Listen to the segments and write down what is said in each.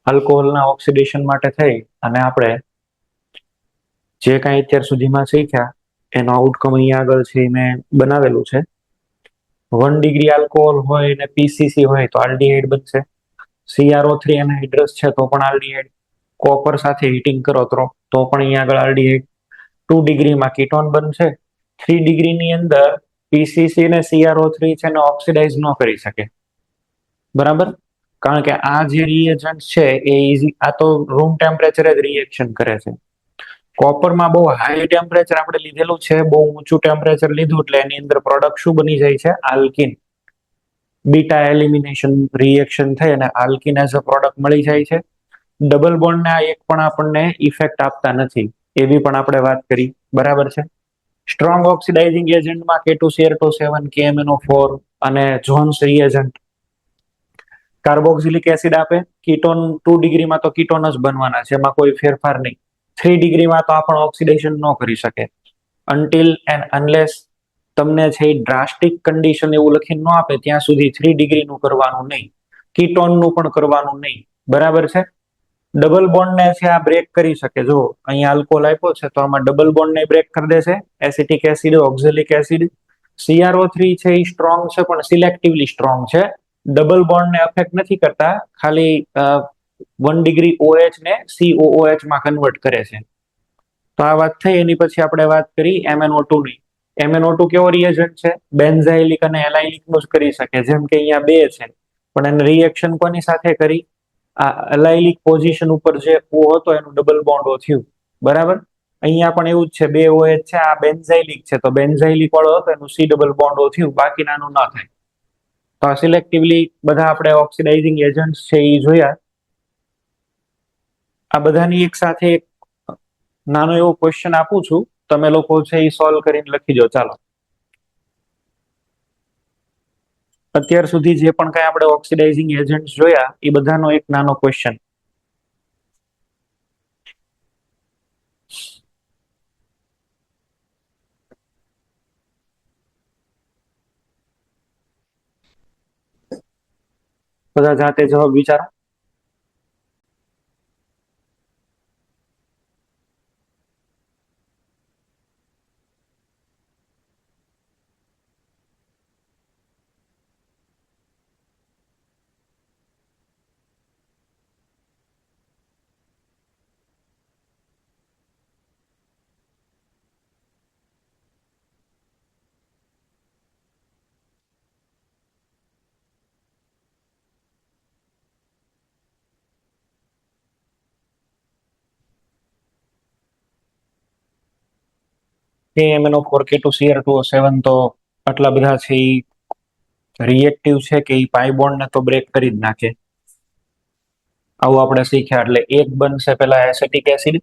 આલ્કોહોલના oxidation માટે થઈ અને આપણે જે કાંઈ અત્યાર સુધીમાં શીખ્યા એનો આઉટકમ અહીંયા આગળ છે એ મેં બનાવેલું છે. 1 ડિગ્રી આલ્કોહોલ હોય ને પીસીસી હોય તો આલ્ડીહાઇડ બનશે. CrO3 એનહાઇડ્રસ છે તો પણ આલ્ડીહાઇડ. કોપર સાથે હીટિંગ કરો તો પણ અહીંયા આગળ આલ્ડીહાઇડ. 2 ડિગ્રીમાં કીટોન બનશે. 3 ડિગ્રીની અંદર પીસીસી ને CrO3 છે ને ઓક્સિડાઇઝ ન કરી શકે. બરાબર? કારણ કે આ જે રિએજન્ટ છે આ તો રૂમ ટેમ્પરેચરે જ રિએક્શન કરે છે. કોપરમાં બહુ હાઈ ટેમ્પરેચર આપણે લીધેલું છે, બહુ ઊંચું ટેમ્પરેચર લીધું એટલે એની અંદર પ્રોડક્ટ શું બની જાય છે? આલ્કિન. બીટા એલિમિનેશન રિએક્શન થઈ અને આલ્કિન એઝ અ પ્રોડક્ટ મળી જાય છે. ડબલ બોન્ડને આ એક પણ આપણને ઇફેક્ટ આપતા નથી, એવી પણ આપણે વાત કરી. બરાબર છે? સ્ટ્રોંગ ઓક્સિડાઇઝિંગ એજન્ટમાં K2Cr2 KMnO4 અને જોન્સ રિએજન્ટ કાર્બોક્સિલિક એસિડ આપે. કીટોન 2 ડિગ્રીમાં તો કીટોન જ બનવાના છે, એમાં કોઈ ફેરફાર નહીં. 3 ડિગ્રીમાં તો આપણે ઓક્સિડેશન ન કરી શકે. અનટિલ એન્ડ અનલેસ તમને છે એ ડ્રાસ્ટિક કન્ડિશન એવું લખીને ન આપે ત્યાં સુધી 3 ડિગ્રીનું કરવાનું નહીં, કીટોનનું પણ કરવાનું નહીં. બરાબર છે? ડબલ બોન્ડને છે આ બ્રેક કરી શકે. જો અહીંયા આલ્કોહોલ આપ્યો છે તો આમાં ડબલ બોન્ડને બ્રેક કરી દેશે. Acetic acid, oxalic acid. CrO3 છે એ સ્ટ્રોંગ છે પણ સિલેક્ટિવલી સ્ટ્રોંગ છે. ડબલ બોન્ડને અફેક્ટ નથી કરતા, ખાલી 1 ડિગ્રી OH ને COOH માં કન્વર્ટ કરે છે. તો આ વાત થઈ. એની પછી આપણે વાત કરી MnO2 ની. MnO2 કેવો રિએજન્ટ છે? બેન્ઝાઇલિક અને એલાઇલિક નું જ કરી શકે. જેમ કે અહીંયા 2 છે પણ એને રિએક્શન કોની સાથે કરી? આ એલાઇલિક પોઝિશન ઉપર જે O હતો એનું ડબલ બોન્ડ O થયું. બરાબર? અહીંયા પણ એવું જ છે, 2 OH છે, આ બેન્ઝાઇલિક છે તો બેન્ઝાઇલિક વાળો હતો એનું C ડબલ બોન્ડ O થયું, બાકીનાનું ન થાય. તો સિલેક્ટિવલી બધા આપણે ઓક્સિડાઇઝિંગ એજન્ટ્સ છે એ જોયા. આ બધાની એક સાથે એક નાનો એવો ક્વેશ્ચન આપું છું, તમે લોકો છે એ સોલ્વ કરીને લખી દો. ચાલો, અત્યાર સુધી જે પણ કઈ આપણે ઓક્સિડાઇઝિંગ એજન્ટ્સ જોયા એ બધાનો એક નાનો ક્વેશ્ચન. બધા જાતે જવાબ વિચારો. KMnO4 K2Cr2O7 તો આટલા બધા છે એ રિએક્ટિવ છે કે એ પાઈ બોન્ડ ને તો બ્રેક કરી જ નાખે. આવું આપણે શીખ્યા. એટલે એક બનશે પેલા એસિટિક એસિડ,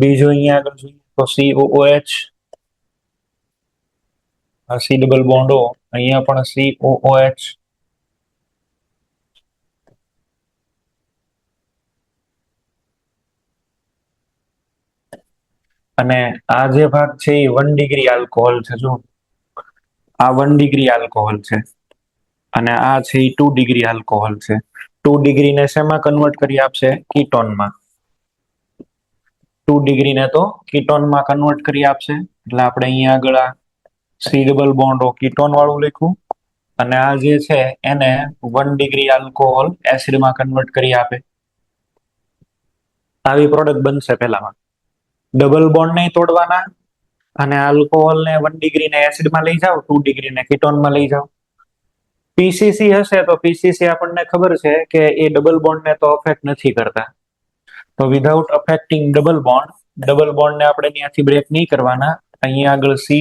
બીજો અહીંયા આગળ જોઈએ તો COOH, C double bond O, અહીંયા પણ COOH. અને આ જે ભાગ છે એ 1 ડિગ્રી આલ્કોહોલ છે. જો આ 1 ડિગ્રી આલ્કોહોલ છે અને આ છે એ 2 ડિગ્રી આલ્કોહોલ છે. 2 ડિગ્રીને શેમાં કન્વર્ટ કરી આપશે? કીટોનમાં. 2 ડિગ્રીને તો કીટોનમાં કન્વર્ટ કરી આપશે. એટલે આપણે અહીંયા આગળ આ C double bond O ketone વાળું લખ્યું અને આ જે છે એને 1 ડિગ્રી આલ્કોહોલ એસિડમાં કન્વર્ટ કરી આપે. આવી પ્રોડક્ટ બનશે પેલામાં. ડબલ બોન્ડ નહીં તોડવાના અને આલ્કોહોલને 1 ડિગ્રીને એસિડમાં લઈ જાઓ, 2 ડિગ્રીને કીટોનમાં લઈ જાઓ. પીસીસી હશે તો પીસીસી આપણને ખબર છે કે એ ડબલ બોન્ડને તો અફેક્ટ નથી કરતા. તો વિધાઉટ અફેક્ટિંગ ડબલ બોન્ડને આપણે ત્યાંથી બ્રેક નહીં કરવાના. અહીંયા આગળ C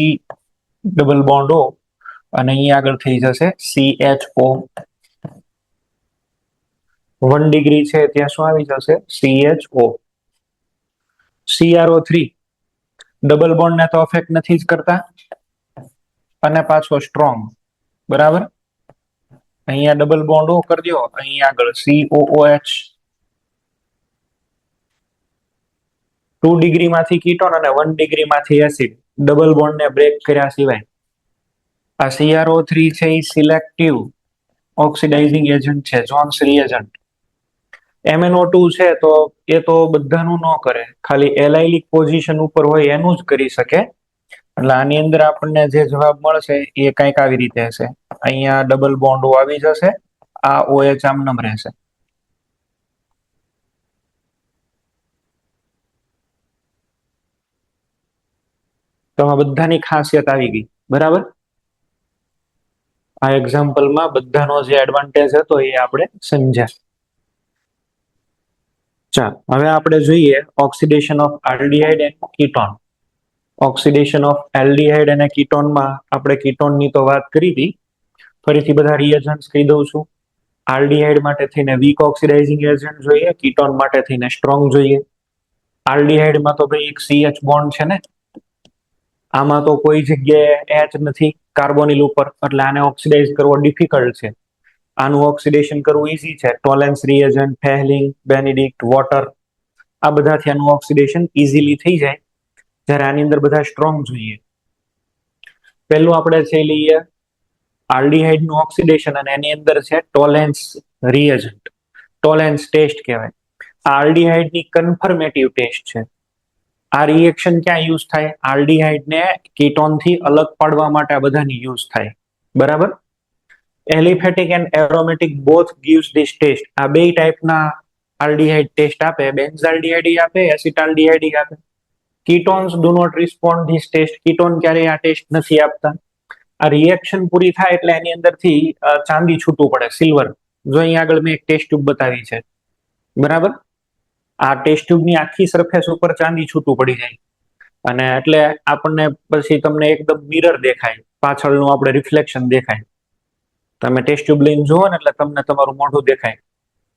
ડબલ બોન્ડ O અને અહીંયા આગળ થઈ જશે CHO. 1 ડિગ્રી છે ત્યાં શું આવી જશે? CHO. CrO3 ડબલ બોન્ડને તો અફેક્ટ નથી જ કરતા અને પાછો સ્ટ્રોંગ. બરાબર? અહીંયા ડબલ બોન્ડ O કરી દો, અહીંયા આગળ COOH. 2 ડિગ્રીમાંથી કીટોન અને 1 ડિગ્રીમાંથી એસિડ ડબલ બોન્ડને બ્રેક કર્યા સિવાય. આ CrO3 છે એ સિલેક્ટિવ ઓક્સિડાઇઝિંગ એજન્ટ છે, જોન્સ રિએજન્ટ. MnO2 છે તો એ તો બધાનું ન કરે, ખાલી એલાઇલિક પોઝિશન ઉપર હોય એનું જ કરી શકે. એટલે આની અંદર આપણને જે જવાબ મળશે એ કંઈક આવી રીતે હશે. અહીંયા ડબલ બોન્ડ આવી જશે, આ OH આમનામ રહેશે. તો આ બધાની ખાસિયત આવી ગઈ, બરાબર. આ એક્ઝામ્પલમાં બધાનો જે એડવાન્ટેજ હતો એ આપણે સમજ્યા. ચાલો હવે આપણે જોઈએ oxidation of aldehyde and ketone. Oxidation of aldehyde અને કીટોનમાં આપણે કીટોનની તો વાત કરી હતી. ફરીથી બધા રિએજન્ટ્સ કહી દઉં છું. આલ્ડીહાઇડ માટે થઈને વીક ઓક્સિડાઇઝિંગ એજન્ટ જોઈએ, કીટોન માટે થઈને સ્ટ્રોંગ જોઈએ. આલ્ડીહાઇડમાં તો ભાઈ એક CH બોન્ડ છે ને, આમાં તો કોઈ જગ્યાએ H નથી કાર્બોનિલ ઉપર, એટલે આને ઓક્સિડાઇઝ કરવો ડિફિકલ્ટ છે. આનું ઓક્સિડેશન કરવું ઈઝી છે. ટોલેન્સ રિએજન્ટ, ફેહલિંગ, બેનેડિક્ટ, વોટર, આ બધાથી આનું ઓક્સિડેશન ઈઝીલી થઈ જાય. જ્યારે આની અંદર બધા સ્ટ્રોંગ જોઈએ. પહેલું આપણે છે લઈએ આલ્ડીહાઇડ નું ઓક્સિડેશન, અને એની અંદર છે ટોલેન્સ રિએજન્ટ. ટોલેન્સ ટેસ્ટ કહેવાય. આલ્ડીહાઇડ ની કન્ફર્મેટિવ ટેસ્ટ છે. આ રિએક્શન ક્યાં યુઝ થાય? આલ્ડીહાઇડ ને કીટોન થી અલગ પાડવા માટે આ બધાની યુઝ થાય, બરાબર. Aliphatic and aromatic both gives this test. આ બે ટાઈપના આલ્ડીહાઇડ ટેસ્ટ આપે, બેન્ઝાલ્ડીહાઇડ આપે, એસિટાલ્ડીહાઇડ આપે. Ketones do not respond this test. કીટોન ક્યારે આ ટેસ્ટ નથી આપતા. આ રિએક્શન પૂરી થાય એટલે એની અંદરથી ચાંદી છૂટવું પડે, સિલ્વર. જો અહીંયા આગળ મેં એક ટેસ્ટ ટ્યુબ બતાવી છે, બરાબર. આ ટેસ્ટ ટ્યુબની આખી સરફેસ ઉપર ચાંદી છૂટું પડી જાય, અને એટલે આપણને પછી તમને એકદમ મિરર દેખાય, પાછળનું આપણે રિફ્લેક્શન દેખાય. તમે ટેસ્ટ ટ્યુબ લઈને જુઓ ને એટલે તમને તમારું મોઢું દેખાય,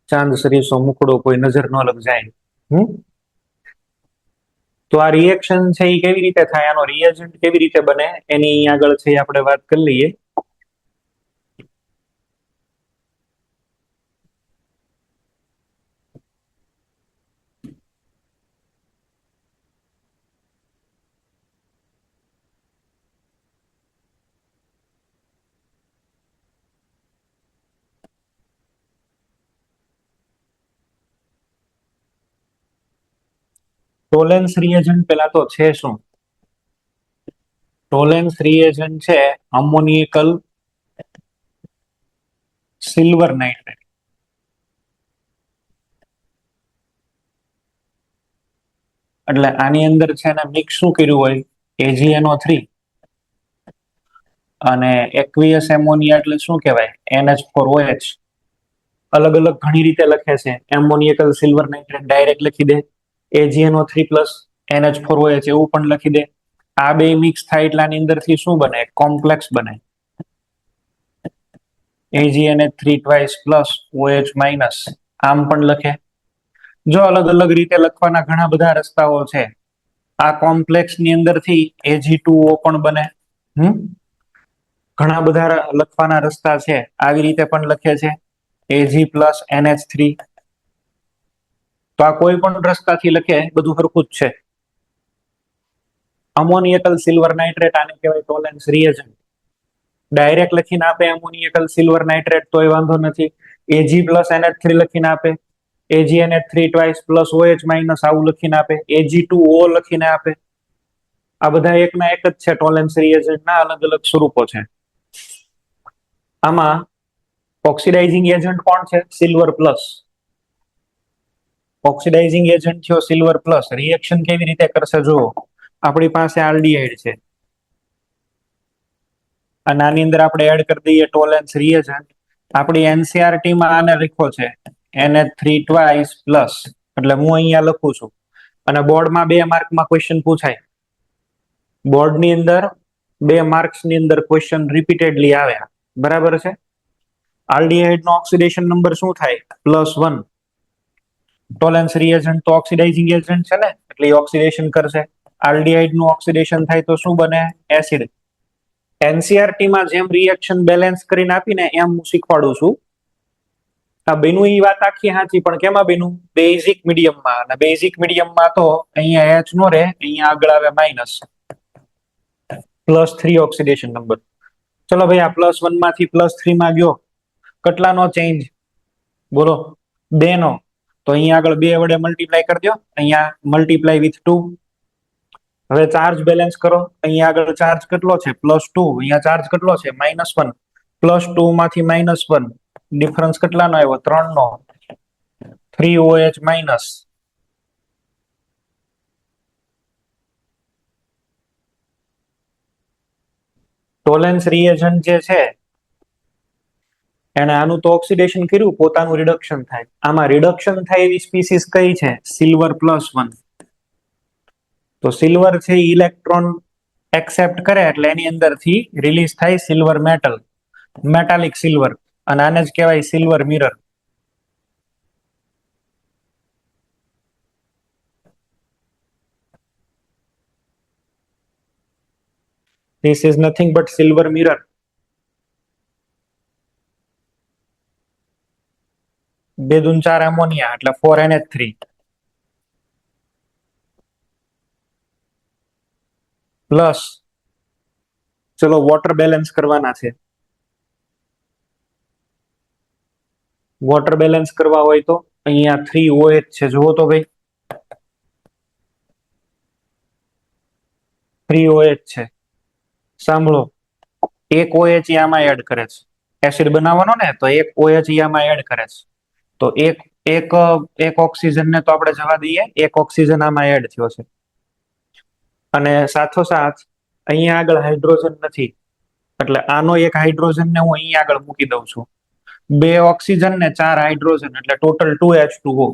ચાંદ સરીસો મુકડો, કોઈ નજર ન લગ જાય. તો આ રિએક્શન છે એ કેવી રીતે થાય, આનો રિએજન્ટ કેવી રીતે બને, એની આગળ છે આપણે વાત કરી લઈએ. ટોલેન્સ રિએજન્ટ પેલા તો છે શું? ટોલેન્સ રિએજન્ટ છે અમોનિયકલ સિલ્વર નાઇટ્રેટ. એટલે આની અંદર છે ને મિક્સ શું કર્યું હોય, AgNO3 અને એક્વિયસ એમોનિયા, એટલે શું કહેવાય, NH4OH. અલગ અલગ ઘણી રીતે લખે છે. એમોનિયકલ સિલ્વર નાઇટ્રેટ ડાયરેક્ટ લખી દે, AgNO3 પ્લસ NH4OH એવું પણ લખી દે. આ બે મિક્સ થાય એટલે આની અંદરથી શું બને, કોમ્પ્લેક્સ બને, AgNH3 twice plus OH minus. આમ પણ લખે. જો અલગ અલગ રીતે લખવાના ઘણા બધા રસ્તાઓ છે. આ કોમ્પ્લેક્સ ની અંદરથી Ag2O પણ બને. ઘણા બધા લખવાના રસ્તા છે, આવી રીતે પણ લખે છે, Ag પ્લસ NH3. તો આ કોઈ પણ રસ્તાથી લખે બધું સરખું જ છે. અમોનિયકલ સિલ્વર નાઇટ્રેટ આને કહેવાય ટોલેન્સ રિએજન્ટ. ડાયરેક્ટ લખીને આપે એમોનિયકલ સિલ્વર નાઇટ્રેટ તોય વાંધો નથી, Ag પ્લસ NH3 લખીને આપે, AgNH3 twice plus OH minus આવું લખીને આપે, Ag2O લખીને આપે. આ બધા એકના એક જ છે, ટોલેન્સ રિએજન્ટના અલગ અલગ સ્વરૂપો છે. આમાં ઓક્સિડાઇઝિંગ એજન્ટ કોણ છે? Silver plus. ઓક્સિડાઇઝિંગ એજન્ટ થયો સિલ્વર પ્લસ. રિએક્શન કેવી રીતે કરશે જુઓ. આપણી પાસે આલ્ડીહાઇડ છે અને આની અંદર આપણે એડ કરી દઈએ ટોલેન્સ રિએજન્ટ. આપણી NCERT માં આને લખ્યો છે NH3 ટ્વાઇસ પ્લસ, એટલે હું અહીંયા લખું છું. અને બોર્ડમાં 2 માર્કમાં ક્વેશ્ચન પૂછાય. બોર્ડની અંદર 2 માર્ક્સની અંદર ક્વેશ્ચન રિપીટેડલી આવ્યા, બરાબર છે. આલ્ડીહાઇડ નો ઓક્સિડેશન નંબર શું થાય? +1. ટોલેન્સ રિએજન્ટ તો ઓક્સિડાઇઝિંગ એજન્ટ છે ને, એટલે ઓક્સિડેશન કરશે. આલ્ડીહાઇડ નું ઓક્સિડેશન થાય તો શું બને? એસિડ. NCERT માં જેમ રિએક્શન બેલેન્સ કરીને આપીને એમ હું શીખવાડું છું. આ બેનું એ વાત આખી સાચી, પણ કેમાં બેનું? બેઝિક મીડિયમમાં. અને બેઝિક મીડિયમમાં તો અહીંયા H નો રહે, અહીંયા આગળ આવે માઇનસ, +3 ઓક્સિડેશન નંબર. ચલો ભાઈ, આ +1 માંથી +3 માં ગયો, કેટલાનો ચેન્જ બોલો? 2 નો. તો અહીંયા આગળ 2 વડે મલ્ટીપ્લાય કરી દો, અહીંયા મલ્ટીપ્લાય વિથ 2. હવે ચાર્જ બેલેન્સ કરો, અહીંયા આગળ ચાર્જ કેટલો છે? +2. અહીંયા ચાર્જ કેટલો છે? -1. +2 માંથી -1, ડિફરન્સ કેટલાનો આવ્યો? 3 નો. 3OH minus. ટોલેન્સ રિએજન્ટ જે છે એને આનું તો ઓક્સિડેશન કર્યું, પોતાનું રિડક્શન થાય. આમાં રિડક્શન થાય એવી સ્પીસીસ કઈ છે? સિલ્વર +1. તો સિલ્વર છે ઇલેક્ટ્રોન એક્સેપ્ટ કરે એટલે એની અંદરથી રિલીઝ થાય સિલ્વર મેટલ, મેટાલિક સિલ્વર, અને આને જ કહેવાય silver mirror. This is nothing but silver mirror. 2 દૂ 4 ammonia એટલે 4NH3 પ્લસ, ચલો વોટર બેલેન્સ કરવાના છે. વોટર બેલેન્સ કરવા હોય તો અહીંયા 3OH છે, જુઓ તો ભાઈ 3OH છે. સાંભળો, એક OH આમાં એડ કરે છે. એસિડ બનાવવાનો ને તો એક OH આમાં એડ કરે છે. તો એક એક એક ઓક્સિજન ને તો આપણે જવા દઈએ, એક ઓક્સિજન આમાં એડ થયો છે. અને સાથોસાથ અહીંયા આગળ હાઇડ્રોજન નથી, એટલે આનો એક હાઇડ્રોજન ને હું અહીંયા આગળ મૂકી દઉં છું. 2 ઓક્સિજન ને 4 હાઇડ્રોજન એટલે ટોટલ 2H2O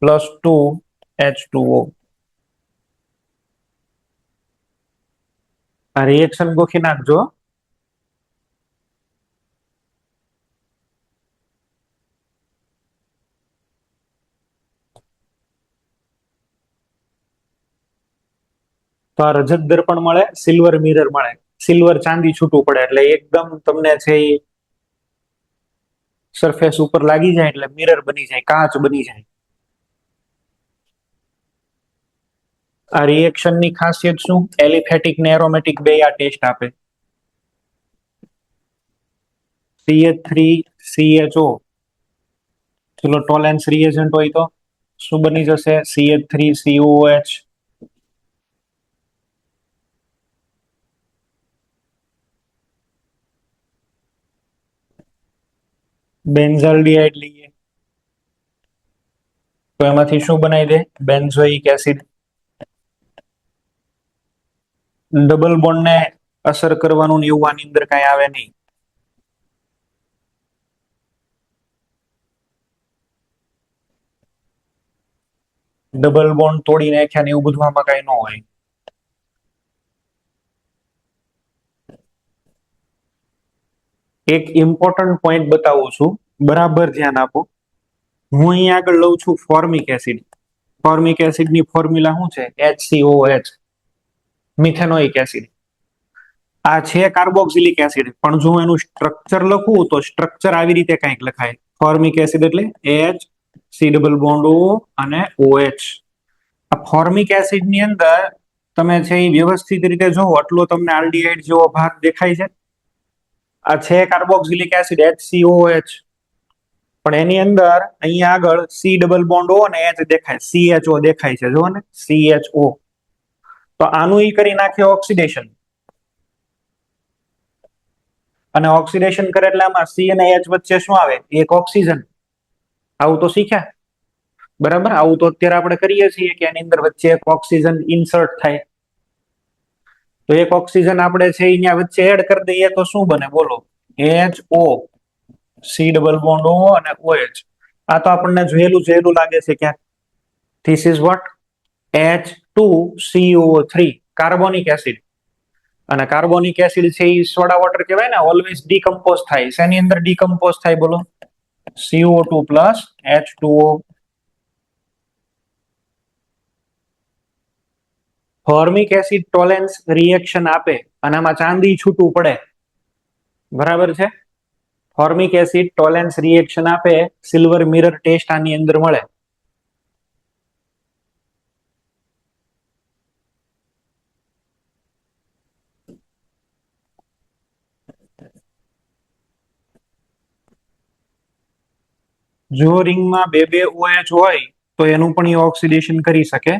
પ્લસ 2H2O. આ રિએક્શન ગોખી નાખજો. તો આ રજત દર્પણ મળે, સિલ્વર મિરર મળે. સિલ્વર ચાંદી છૂટું પડે એટલે એકદમ તમને છે એ સરફેસ ઉપર લાગી જાય એટલે મિરર બની જાય, કાચ બની જાય. આ રિએક્શન ની ખાસિયત શું? એલિફેટિક ને એરોમેટિક બે આ ટેસ્ટ આપે. CH3CHO, ચલો ટોલેન્સ રિએજન્ટ હોય તો શું બની જશે? CH3COOH. બેન્ઝાલ્ડિહાઇડ લઈએ તો એમાંથી શું બનાવી દે? Benzoic acid. ડબલ બોન્ડ ને અસર કરવાનું એવું આની અંદર કઈ આવે નહીં. ડબલ બોન્ડ તોડી નાખ્યા ને એવું બધું આમાં કઈ ન હોય. એક ઇમ્પોર્ટન્ટ પોઈન્ટ બતાવું છું, બરાબર ધ્યાન આપો. હું અહીંયા આગળ લઉં છું ફોર્મિક એસિડ. ફોર્મિક એસિડ ની ફોર્મ્યુલા શું છે? HCOH, methanoic acid. આ છે કાર્બોક્સિલિક એસિડ, પણ જો એનું સ્ટ્રક્ચર લખું તો સ્ટ્રક્ચર આવી રીતે કંઈક લખાય. ફોર્મિક એસિડ એટલે HC ડબલ બોન્ડ O અને OH. આ ફોર્મિક એસિડ ની અંદર તમે છે એ વ્યવસ્થિત રીતે જોવો એટલો તમને આલ્ડીહાઇડ જેવો ભાગ દેખાય છે. આ છે કાર્બોક્સિલિક એસિડ HCOH, પણ એની અંદર અહીંયા આગળ C ડબલ બોન્ડ O અને H દેખાય, CHO દેખાય છે, જુઓ ને CHO. તો આનું ઈ કરી નાખે ઓક્સિડેશન, અને ઓક્સિડેશન કરે એટલે આમાં C અને H વચ્ચે શું આવે? એક ઓક્સિજન. આવું તો શીખ્યા, બરાબર? આવું તો અત્યારે આપણે કરીએ છીએ કે એની અંદર વચ્ચે એક ઓક્સિજન ઇન્સર્ટ થાય. તો એક ઓક્સિજન આપણે છે અહીંયા વચ્ચે એડ કરી દઈએ તો શું બને બોલો? HO, C double bond O અને OH. આ તો આપણને જોયેલું લાગે છે ક્યાંક. This is what? H2CO3, carbonic acid. અને કાર્બોનિક એસિડ છે એ સોડા વોટર કહેવાય ને, ઓલવેઝ ડીકમ્પોઝ થાય. શેની અંદર ડીકમ્પોઝ થાય બોલો? CO2 plus H2O. Formic acid Tollens reaction આપે અને આમાં ચાંદી છૂટું પડે, બરાબર છે? ફોર્મિક એસિડ ટોલેન્સ રિએક્શન આપે, સિલ્વર મિરર ટેસ્ટ આની અંદર મળે. જો રિંગમાં બે બે OH હોય તો એનું પણ એ ઓક્સિડેશન કરી શકે.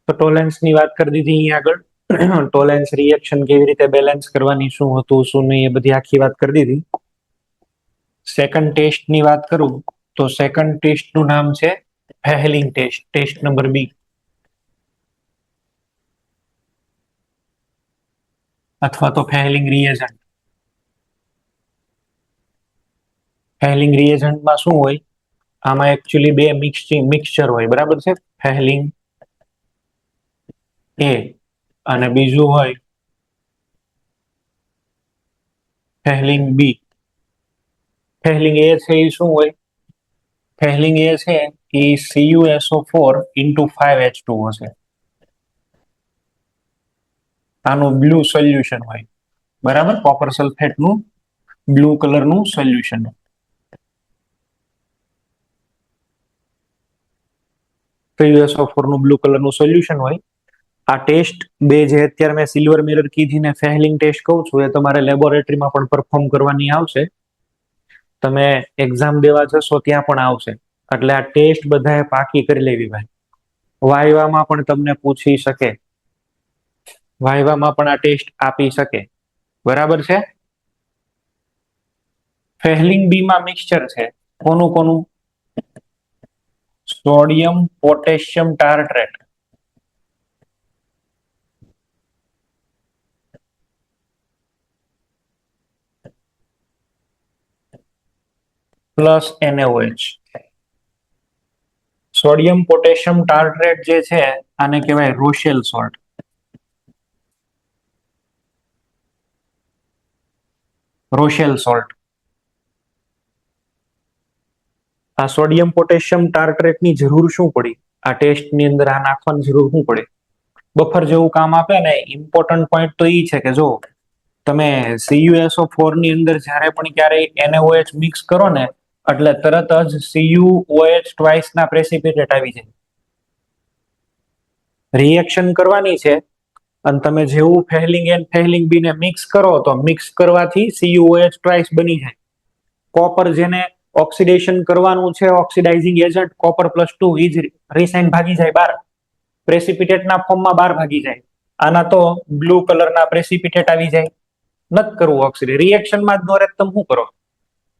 તો ટોલેન્સ ની વાત કરી દીધી અહીંયા આગળ. ટોલેન્સ રિએક્શન કેવી રીતે બેલેન્સ કરવાની, શું હતું શું નહીં, એ બધી આખી વાત કરી દીધી. સેકન્ડ ટેસ્ટ ની વાત કરું તો સેકન્ડ ટેસ્ટ નું નામ છે ફેહલિંગ ટેસ્ટ, ટેસ્ટ નંબર બી, અથવા તો ફેહલિંગ રિએજન્ટ. ફેહલિંગ રિએજન્ટમાં શું હોય, આમાં એકચ્યુઅલી બે મિક્સચર હોય, બરાબર છે. ફેહલિંગ એ અને બીજું હોય ફેહલિંગ બી. ફેહલિંગ એ છે એ શું હોય, ફેહલિંગ એ છે એ CuSO4 ઇન્ટુ 5H2O છે. આનું બ્લુ સોલ્યુશન હોય, બરાબર. કોપર સલ્ફેટ નું બ્લુ કલર નું સોલ્યુશન. CuSO4 નું બ્લુ કલર નું સોલ્યુશન હોય. આ ટેસ્ટ બે જે અત્યારે મેં સિલ્વર મિરર કીધી ને ફેહલિંગ ટેસ્ટ કહું છું, એ તમારે લેબોરેટરીમાં પણ પરફોર્મ કરવાની આવશે. તમે એક્ઝામ દેવા જશો ત્યાં પણ આવશે. એટલે આ ટેસ્ટ બધાએ પાકી કરી લેવી ભાઈ. વાયવામાં પણ તમને પૂછી શકે, વાયવામાં પણ આ ટેસ્ટ આપી શકે, બરાબર છે. ફેહલિંગ બી માં મિક્સચર છે કોનું કોનું, sodium potassium tartrate plus NaOH. Sodium potassium tartrate જે છે આને કહેવાય રોશેલ સોલ્ટ. Rochelle salt. આ સોડિયમ પોટેશિયમ ટાર્ટ્રેટ ની જરૂર શું પડી, આ ટેસ્ટ ની અંદર આ નાખવાની જરૂર શું પડે, બફર જેવું કામ આપે ને. ઇમ્પોર્ટન્ટ પોઈન્ટ તો એ છે કે જો તમે CuSO4 ની અંદર જ્યારે પણ ક્યારેય NaOH મિક્સ કરો ને, એટલે તરત જ CuOH ટ્વાઇસ ના પ્રેસિપિટેટ આવી જાય. રિએક્શન કરવાની છે અને તમે જેવું ફેહલિંગ એ ફેહલિંગ બી ને મિક્સ કરો તો મિક્સ કરવાથી CuOH ટ્વાઇસ બની જાય. કોપર જેને ઓક્સિડેશન કરવાનું છે, ઓક્સિડાઇઝિંગ એજન્ટ કોપર+2 ઈ જ રીસાઇન ભાગી જાય બહાર, પ્રેસિપિટેટના ફોર્મમાં બહાર ભાગી જાય. આના તો બ્લુ કલરના પ્રેસિપિટેટ આવી જાય. નથી કરવું ઓક્સિડેશન, રિએક્શનમાં જ નો રહે તમે શું કરો,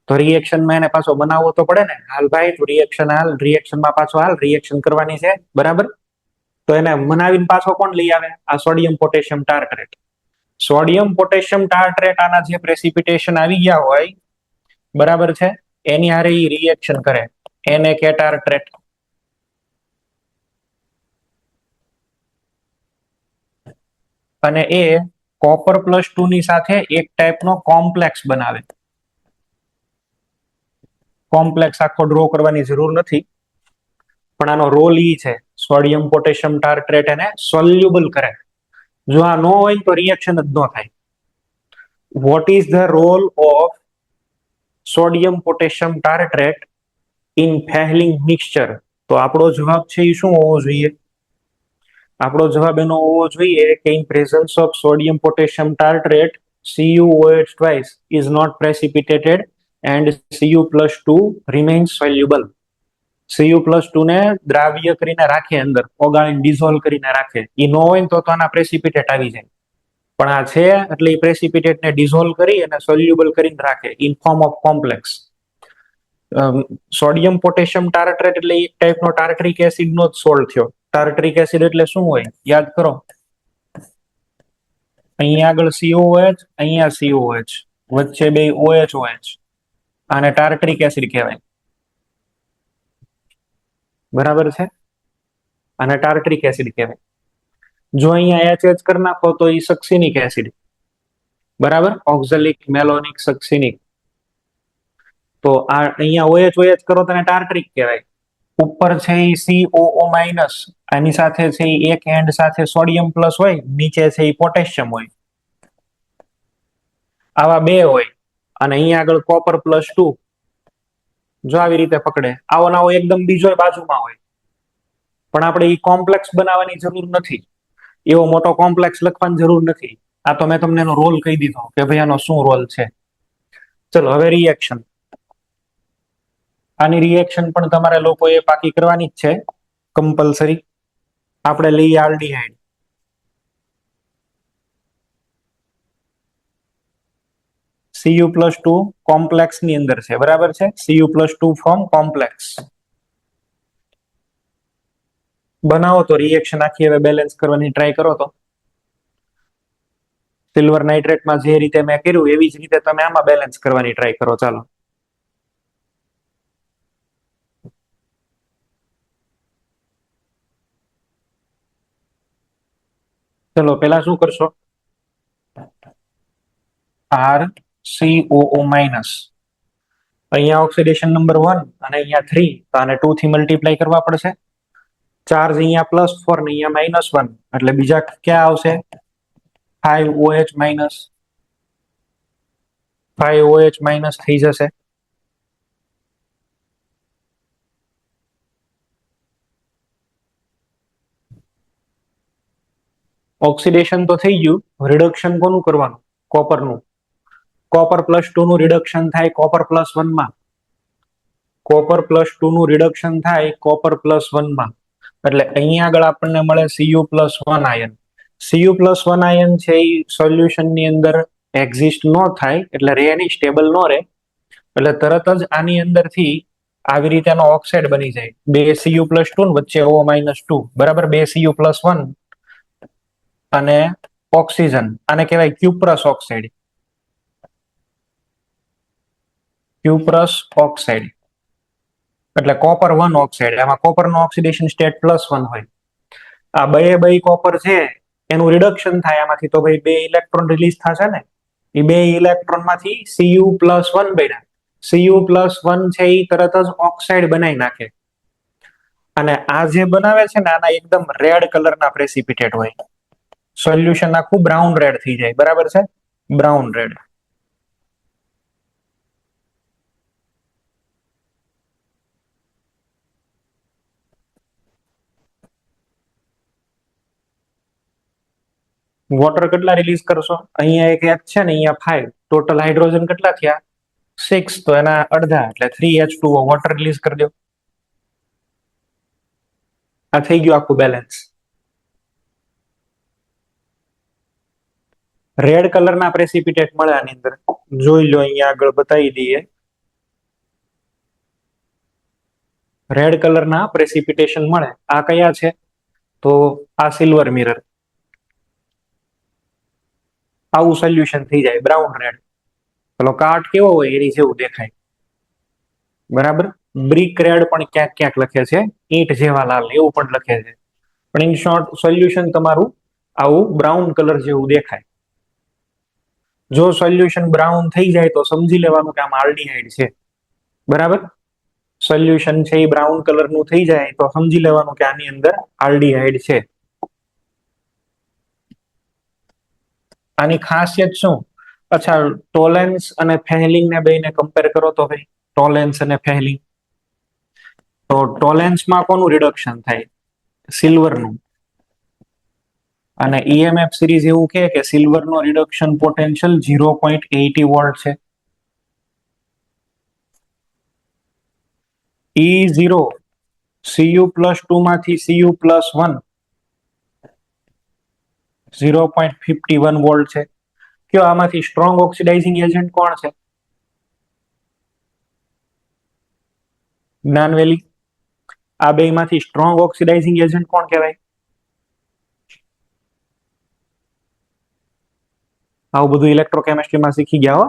તો રિએક્શનમાં એને પાછો બનાવવો તો પડે ને. હાલ ભાઈ તું રિએક્શન હાલ, રિએક્શનમાં પાછો હાલ, રિએક્શન કરવાની છે, બરાબર. તો એને મનાવીને પાછો કોણ લઈ આવે, આ સોડિયમ પોટેશિયમ ટાર્ટ્રેટ. સોડિયમ પોટેશિયમ ટાર્ટ્રેટ આના જે પ્રેસિપિટેશન આવી ગયા હોય, બરાબર છે, એની હારે ઈ રિએક્શન કરે, Na ટાર્ટ્રેટ. અને એ કોપર+2 ની સાથે એક ટાઈપનો કોમ્પ્લેક્સ બનાવે. કોમ્પ્લેક્સ આખો ડ્રો કરવાની જરૂર નથી, પણ આનો રોલ ઈ છે, સોડિયમ પોટેશિયમ ટાર્ટ્રેટ એને સોલ્યુબલ કરે. જો આ નો હોય તો રિએક્શન જ ન થાય. What is the role of sodium potassium tartrate in Fehling mixture? તો આપણો જવાબ છે એ શું હોવો જોઈએ, આપણો જવાબ એનો હોવો જોઈએ કે in presence of sodium potassium tartrate CuOH twice is not precipitated and Cu+2 remains soluble. Cu+2 ને દ્રાવ્ય કરીને રાખે, અંદર ઓગાળીને ડિઝોલ્વ કરીને રાખે. એ નો હોય તો આના પ્રેસિપિટેટ આવી જાય, પણ આ છે એટલે એ પ્રેસિપિટેટને ડિઝોલ્વ કરી અને સોલ્યુબલ કરીને રાખે in form of complex. Sodium potassium tartrate એટલે એક ટાઈપનો ટાર્ટ્રિક એસિડ નો જ સોલ્ટ થયો. ટાર્ટ્રિક એસિડ એટલે શું હોય યાદ કરો, અહીંયા આગળ COOH, અહીંયા COOH, વચ્ચે બે OH. આને ટાર્ટ્રિક એસિડ કહેવાય, બરાબર છે. આને ટાર્ટ્રિક એસિડ કહેવાય. જો અહીંયા HH કરી નાખો તો એ સક્સિનિક એસિડ, બરાબર, ઓક્ઝેલિક મેલોનિક સક્સિનિક. તો આ અહીંયા OH કરો તો ટાર્ટ્રિક કહેવાય. ઉપર છે એ COO માઇનસ, આની સાથે છે એ એક એન્ડ સાથે સોડિયમ પ્લસ હોય, નીચે છે એ પોટેશિયમ હોય, આવા બે હોય, અને અહીંયા આગળ કોપર +2, જો આવી રીતે પકડે, આવો નાવો એકદમ બીજો બાજુમાં હોય, પણ આપણે એ કોમ્પ્લેક્સ બનાવવાની જરૂર નથી, એવો મોટો કોમ્પ્લેક્સ લખવાની જરૂર નથી. આ તો મેં તમને એનો રોલ કહી દીધો કે ભાઈ આનો શું રોલ છે. ચલો હવે રિએક્શન. આની રિએક્શન પણ તમારે લોકોએ પાકી કરવાની જ છે, કમ્પલસરી. આપણે લઈએ આલ્ડીહાઇડ. Cu+2 કોમ્પ્લેક્સ ની અંદર છે, બરાબર છે. Cu+2 ફોર્મ કોમ્પ્લેક્સ બનાવો તો રિએક્શન આખી હવે બેલેન્સ કરવાની ટ્રાય કરો. તો સિલ્વર નાઇટ્રેટમાં જે રીતે મેં કર્યું એવી જ રીતે તમે આમાં બેલેન્સ કરવાની ટ્રાય કરો. ચાલો ચલો પેલા શું કરશો? RCOO માઇનસ, અહીંયા ઓક્સિડેશન નંબર 1 અને અહીંયા 3, તો આને 2 થી મલ્ટીપ્લાય કરવા પડશે. ચાર્જ અહીંયા +4 ને અહીંયા -1, એટલે બીજા ક્યાં આવશે? 5OH માઇનસ, 5OH માઇનસ થઈ જશે. ઓક્સિડેશન તો થઈ ગયું, રિડક્શન કોનું કરવાનું? કોપરનું. કોપર +2 નું રિડક્શન થાય કોપર +1 માં. કોપર +2 નું રિડક્શન થાય કોપર +1 માં, એટલે અહીંયા આગળ આપણને મળે Cu+1 આયન. Cu+1 આયન છે એ સોલ્યુશન ની અંદર એક્ઝિસ્ટ ન થાય, એટલે રે નહીં, સ્ટેબલ ન રહે, એટલે તરત જ આની અંદરથી આવી રીતેનો ઓક્સાઇડ બની જાય. 2 Cu+2 વચ્ચે O-2, બરાબર. 2 Cu+1 અને ઓક્સિજન, આને કહેવાય ક્યુપ્રસ ઓક્સાઇડ. ક્યુપ્રસ ઓક્સાઇડ એટલે કોપર 1 ઓક્સાઇડ. આમાં કોપરનો ઓક્સિડેશન સ્ટેટ +1 હોય. આ બે કોપર છે એનું રિડક્શન થાય આમાંથી, તો ભાઈ 2 ઇલેક્ટ્રોન રિલીઝ થશે ને. એ 2 ઇલેક્ટ્રોન માંથી Cu+1 બન્યા. Cu+1 છે એ તરત જ ઓક્સાઇડ બનાવી નાખે, અને આ જે બનાવે છે ને આના એકદમ રેડ કલરના પ્રેસિપિટેટ હોય. સોલ્યુશન આખું બ્રાઉન રેડ થઈ જાય, બરાબર છે. Brown red. વોટર કેટલા રિલીઝ કરશો? અહીંયા એક H છે ને, અહીંયા 5. ટોટલ હાઇડ્રોજન કેટલા થયા? 6. તો એના અડધા એટલે 3H2O વોટર રિલીઝ કરી દો. આ થઈ ગયું આખું બેલેન્સ. રેડ કલરના પ્રેસિપિટેટ મળે આની અંદર, જોઈ લો, અહીંયા આગળ બતાવી દઈએ. રેડ કલરના પ્રેસિપિટેશન મળે. આ કયા છે? તો આ સિલ્વર મિરર. આવું સોલ્યુશન થઈ જાય, બ્રાઉન રેડ. પેલો કાટ કેવો હોય એની જેવું દેખાય, બરાબર. બ્રિક રેડ પણ ક્યાંક ક્યાંક લખે છે, ઈંટ જેવા લાલ એવું પણ લખે છે, પણ ઇન શોર્ટ સોલ્યુશન તમારું આવું બ્રાઉન કલર જેવું દેખાય. જો સોલ્યુશન બ્રાઉન થઈ જાય તો સમજી લેવાનું કે આમાં આલ્ડીહાઇડ છે, બરાબર. સોલ્યુશન છે એ બ્રાઉન કલરનું થઈ જાય તો સમજી લેવાનું કે આની અંદર આલ્ડીહાઇડ છે. આની ખાસિયત શું? અચ્છા, ટોલેન્સ અને ફેહલિંગ ને બેને કમ્પેર કરો તો ભાઈ, ટોલેન્સ અને ફેહલિંગ. તો ટોલેન્સમાં કોનું રિડક્શન થાય? સિલ્વરનું. અને EMF સિરીઝ એવું કે સિલ્વરનો રિડક્શન પોટેન્શિયલ 0.80 વોલ્ટ છે. E0 Cu+2 માંથી Cu+1 0.51 વોલ્ટ છે. કયો આમાંથી સ્ટ્રોંગ ઓક્સિડાઇઝિંગ એજન્ટ કોણ છે? જ્ઞાનવેલી. આ બેમાંથી સ્ટ્રોંગ ઓક્સિડાઇઝિંગ એજન્ટ કોણ કહેવાય? આવું બધું ઇલેક્ટ્રોકેમિસ્ટ્રીમાં શીખી ગયા હો.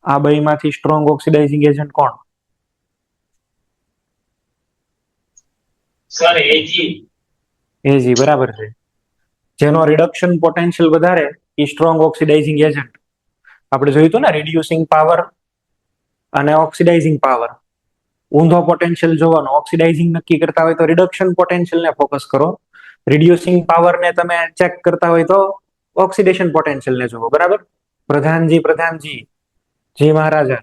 આ બેમાંથી સ્ટ્રોંગ ઓક્સિડાઇઝિંગ એજન્ટ કોણ? સર એજી. એજી, બરાબર છે. જેનો રિડક્શન પોટેન્શિયલ વધારે એ સ્ટ્રોંગ ઓક્સિડાઇઝિંગ એજન્ટ. આપણે જોયું હતું ને, રિડ્યુસિંગ પાવર અને ઓક્સિડાઇઝિંગ પાવર. ઊંધો પોટેન્શિયલ જોવાનો, ઓક્સિડાઇઝિંગ નક્કી કરતા હોય તો રિડક્શન પોટેન્શિયલ ને ફોકસ કરો, રિડ્યુસિંગ પાવર ને તમે ચેક કરતા હોય તો ઓક્સિડેશન પોટેન્શિયલ ને જુઓ. બરાબર. પ્રધાનજી જી મહારાજા,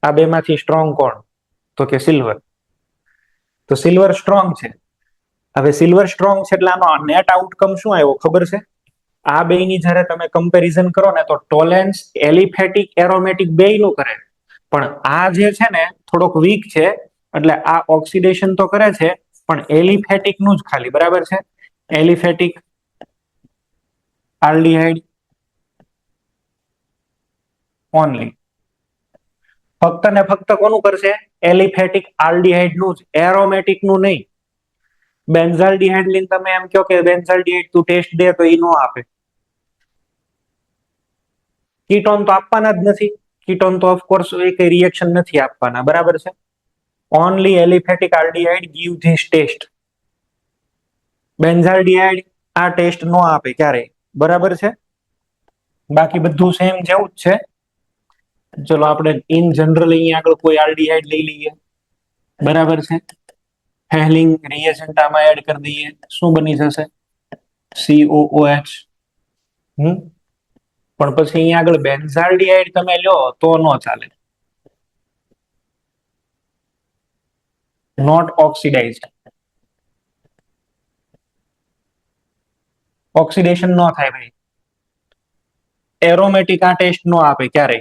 આ બે માંથી સ્ટ્રોંગ કોણ? તો કે સિલ્વર. તો સિલ્વર સ્ટ્રોંગ છે. હવે સિલ્વર સ્ટ્રોંગ છે એટલે આનો નેટ આઉટકમ શું આવ્યો ખબર છે? આ બેયની જ્યારે તમે કમ્પેરિઝન કરો ને તો ટોલેન્સ એલિફેટિક એરોમેટિક બેયનું કરે, પણ આ જે છે ને થોડોક વીક છે, એટલે આ ઓક્સિડેશન તો કરે છે પણ એલિફેટિક નું જ ખાલી. બરાબર છે. Aliphatic aldehyde only. ફક્ત ને ફક્ત કોનું કરશે? એલિફેટિક આલ્ડીહાઇડ નું જ, એરોમેટિક નું નહીં. બેન્ઝાલ્ડીહાઇડ લઈને તમે એમ કહો કે બેન્ઝાલ્ડીહાઇડ તું ટેસ્ટ દે તો એ નો આપે. કીટોન તો આપવાના જ નથી. કીટોન તો ઓફકોર્સ એક રિએક્શન નથી આપવાના. બરાબર છે. Only aliphatic aldehyde give this test. Benzaldehyde આ ટેસ્ટ નો આપે ક્યારે. બરાબર છે. બાકી બધું સેમ જેવું જ છે. ચલો આપણે ઇન જનરલ અહીંયા આગળ કોઈ આલ્ડીહાઇડ લઈ લઈએ. બરાબર છે. હેલિંગ રિએજન્ટ આમાં એડ કરી દઈએ, શું બની જશે? COOH. પણ પછી અહીંયા આગળ બેન્ઝાલ્ડીહાઇડ તમે લ્યો તો નો ચાલે. નોટ ઓક્સિડાઇઝડ. ઓક્સિડેશન નો થાય ભાઈ. એરોમેટિક આ ટેસ્ટ નો આપે ક્યારે.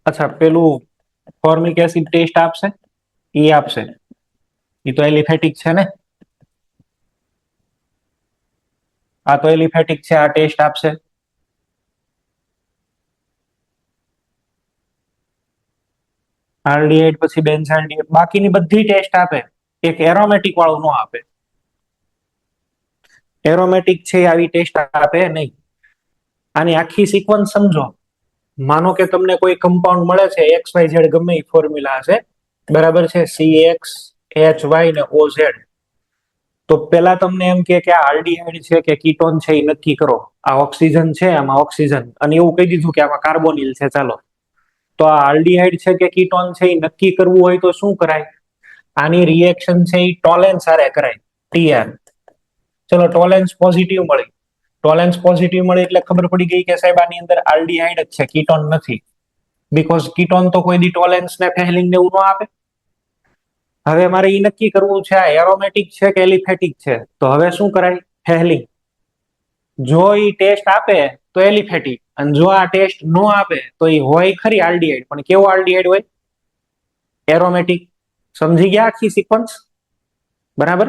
અચ્છા, પેલું ફોર્મિક એસિડ ટેસ્ટ આપશે? એ આપશે. એ તો એલિફેટિક છે ને. આ તો એલિફેટિક છે, આ ટેસ્ટ આપશે. આલ્ડીહાઇડ પછી બેન્ઝાલ્ડીહાઇડ, બાકીની બધી ટેસ્ટ આપે, એક એરોમેટિક વાળું નો આપે. એરોમેટિક છે આવી ટેસ્ટ આપે નહીં. આની આખી સિક્વન્સ સમજો. માનો કે તમને કોઈ કમ્પાઉન્ડ મળે છે, XYZ ગમે એ ફોર્મ્યુલા હશે. બરાબર છે. CXHY ને OZ. તો પેલા તમને એમ કે આ આલ્ડીહાઇડ છે કે કીટોન છે એ નક્કી કરો. આ ઓક્સિજન છે, આમાં ઓક્સિજન, અને એવું કહી દીધું કે આમાં કાર્બોનિલ છે. ચાલો, તો આ આલ્ડીહાઇડ છે કે કીટોન છે એ નક્કી કરવું હોય તો શું કરાય? આની રિએક્શન છે એ ટોલેન્સ હારે કરાય, TR. ચલો, ટોલેન્સ પોઝિટિવ મળી. ટોલેન્સ પોઝિટિવ મળી એટલે ખબર પડી ગઈ કે સાહેબ આની અંદર આલ્ડીહાઇડ જ છે, કીટોન નથી. બીકોઝ કીટોન તો કોઈ દી ટોલેન્સ ને ફેહલિંગ ને એવું ન આપે. હવે મારે એ નક્કી કરવું છે આ એરોમેટિક છે કે એલિફેટિક છે. તો હવે શું કરાય? ફેહલિંગ. જો એ ટેસ્ટ આપે તો એલિફેટિક, અને જો આ ટેસ્ટ નો આપે તો એ હોય ખરી આલ્ડીહાઇડ, પણ કેવો આલ્ડીહાઇડ હોય? એરોમેટિક. સમજી ગયા આખી સિક્વન્સ? બરાબર.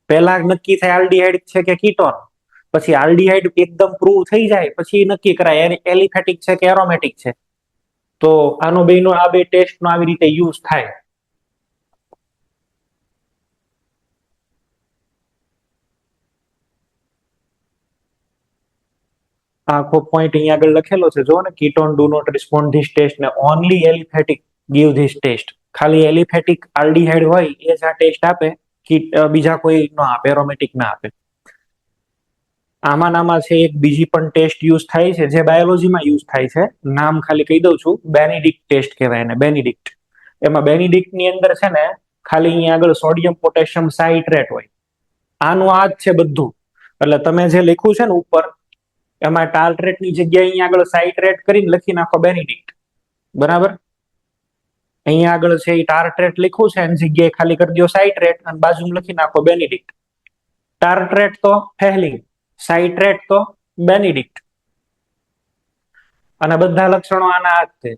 પહેલા નક્કી થાય આલ્ડીહાઇડ છે કે કીટોન, પછી આલ્ડીહાઇડ એકદમ પ્રૂવ થઈ જાય પછી નક્કી કરાય એલિફેટિક છે કે એરોમેટિક છે. તો આનો બેનો આ બે ટેસ્ટનો આવી રીતે યુઝ થાય. આખો પોઈન્ટ અહીંયા આગળ લખેલો છે, જો ને, ketone do not respond this test ને only aliphatic give this test. ખાલી એલિફેટિક આલ્ડીહાઇડ હોય એ જ આ ટેસ્ટ આપે, બીજા કોઈ નો આપે, એરોમેટિક ના આપે. આમાં છે એક બીજી પણ ટેસ્ટ યુઝ થાય છે જે બાયોલોજીમાં યુઝ થાય છે. નામ ખાલી કહી દઉં છું, બેનિડિક્ટ ટેસ્ટ કહેવાય એને. બેનિડિક્ટ. એમાં બેનિડિક્ટ ની અંદર છે ને ખાલી અહીંયા આગળ સોડિયમ પોટેશિયમ સાઇટ્રેટ હોય. આનું આ જ છે બધું. એટલે તમે જે લખ્યું છે ને ઉપર, એમાં ટાર્ટ્રેટ ની જગ્યાએ અહીંયા આગળ સાઇટ્રેટ કરીને લખી નાખો બેનિડિક્ટ. બરાબર. અહીંયા આગળ છે એ ટાર્ટ્રેટ લખ્યું છે એની જગ્યાએ ખાલી કરી દો સાઇટ્રેટ અને બાજુમાં લખી નાખો બેનિડિક્ટ. ટાર્ટ્રેટ તો ફેહલિંગ, સાઇટ્રેટ તો બેનિડિક્ટ. અને બધા લક્ષણો આના આ જ છે.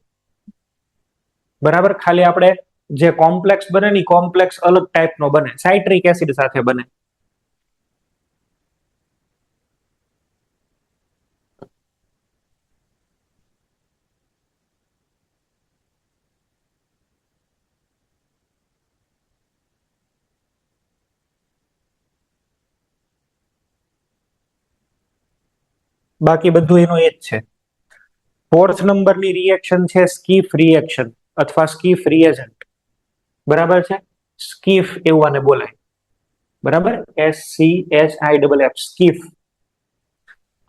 બરાબર. ખાલી આપણે જે કોમ્પ્લેક્સ બને ને કોમ્પ્લેક્સ અલગ ટાઈપનો બને, સાઇટ્રિક એસિડ સાથે બને. બાકી બધું એનું એ જ છે. ફોર્થ નંબરની રિએક્શન છે સ્કીફ રિએક્શન અથવા સ્કીફ રિએજન્ટ. બરાબર છે. સ્કીફ એવું આને બોલાય. બરાબર. SCHIFF, સ્કીફ.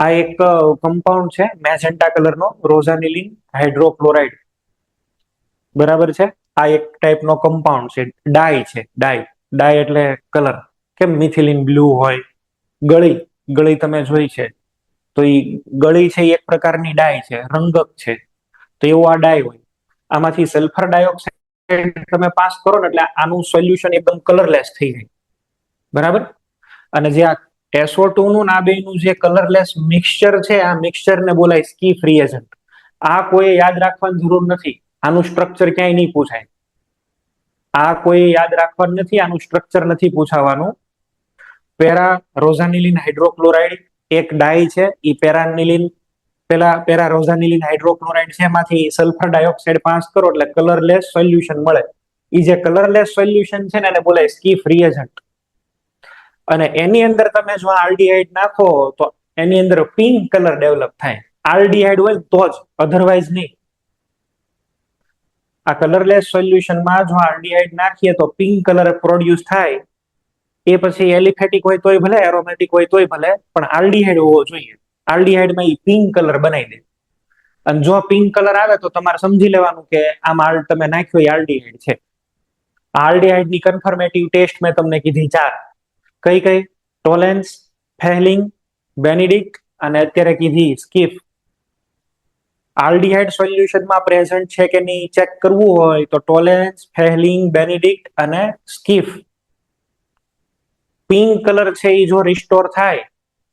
આ એક કમ્પાઉન્ડ છે મેજેન્ટા કલરનો, રોઝાનિલિન હાઇડ્રોક્લોરાઇડ. બરાબર છે. આ એક ટાઈપનો કમ્પાઉન્ડ છે, ડાય છે, ડાય એટલે કલર. કેમ મિથિલિન બ્લુ હોય, ગળી, ગળી તમે જોઈ છે, તો એ ગળી છે એ એક પ્રકારની ડાય છે, રંગક છે. તો એવું આ ડાય હોય. આમાંથી સલ્ફર ડાયોક્સાઇડ તમે પાસ કરો ને એટલે આનું સોલ્યુશન એકદમ કલરલેસ થઈ જાય, બરાબર. અને જે આ SO2 નું આ બેનું જે કલરલેસ મિક્સચર છે, આ મિક્સચર ને બોલાય સ્કીફ રિએજન્ટ. આ કોઈ યાદ રાખવાની જરૂર નથી, આનું સ્ટ્રક્ચર ક્યાંય નહીં પૂછાય. આ કોઈ યાદ રાખવાનું નથી, આનું સ્ટ્રક્ચર નથી પૂછાવાનું. પેરા રોઝાનિલિન હાઇડ્રોક્લોરાઇડ એક ડાય છે, એ પેરા રોઝાનિલિન હાઇડ્રોક્લોરાઇડ છે, એમાંથી સલ્ફર ડાયોક્સાઇડ પાસ કરો એટલે કલરલેસ સોલ્યુશન મળે. એ જે કલરલેસ સોલ્યુશન છે ને એને બોલાય સ્કીફ રિએજન્ટ. અને એની અંદર તમે જો આલ્ડીહાઇડ નાખો તો એની અંદર પિંક કલર ડેવલપ થાય. આલ્ડીહાઇડ હોય તો જ, અધરવાઇઝ નહીં. આ કલરલેસ સોલ્યુશનમાં જો આલ્ડીહાઇડ નાખીએ તો પિંક કલર પ્રોડ્યુસ થાય. એ પછી એલિફેટિક હોય તોય ભલે, એરોમેટિક હોય તોય ભલે, પણ આલ્ડીહાઇડ હોવો જોઈએ. આલ્ડીહાઇડમાં એ પિંક કલર બનાવી દે. અને જો પિંક કલર આવે તો તમારે સમજી લેવાનું કે આમાં તમે નાખ્યો એ આલ્ડીહાઇડ છે. આલ્ડીહાઇડની કન્ફર્મેટિવ ટેસ્ટ મેં તમને કીધી 4. કઈ કઈ? ટોલેન્સ, ફેહલિંગ, બેનિડિક્ટ અને અત્યારે કીધી સ્કીફ. આલ્ડીહાઇડ સોલ્યુશનમાં પ્રેઝન્ટ છે કે નહીં ચેક કરવું હોય તો ટોલેન્સ, ફેહલિંગ, બેનિડિક્ટ અને સ્કીફ. પિંક કલર છે એ જો રિસ્ટોર થાય,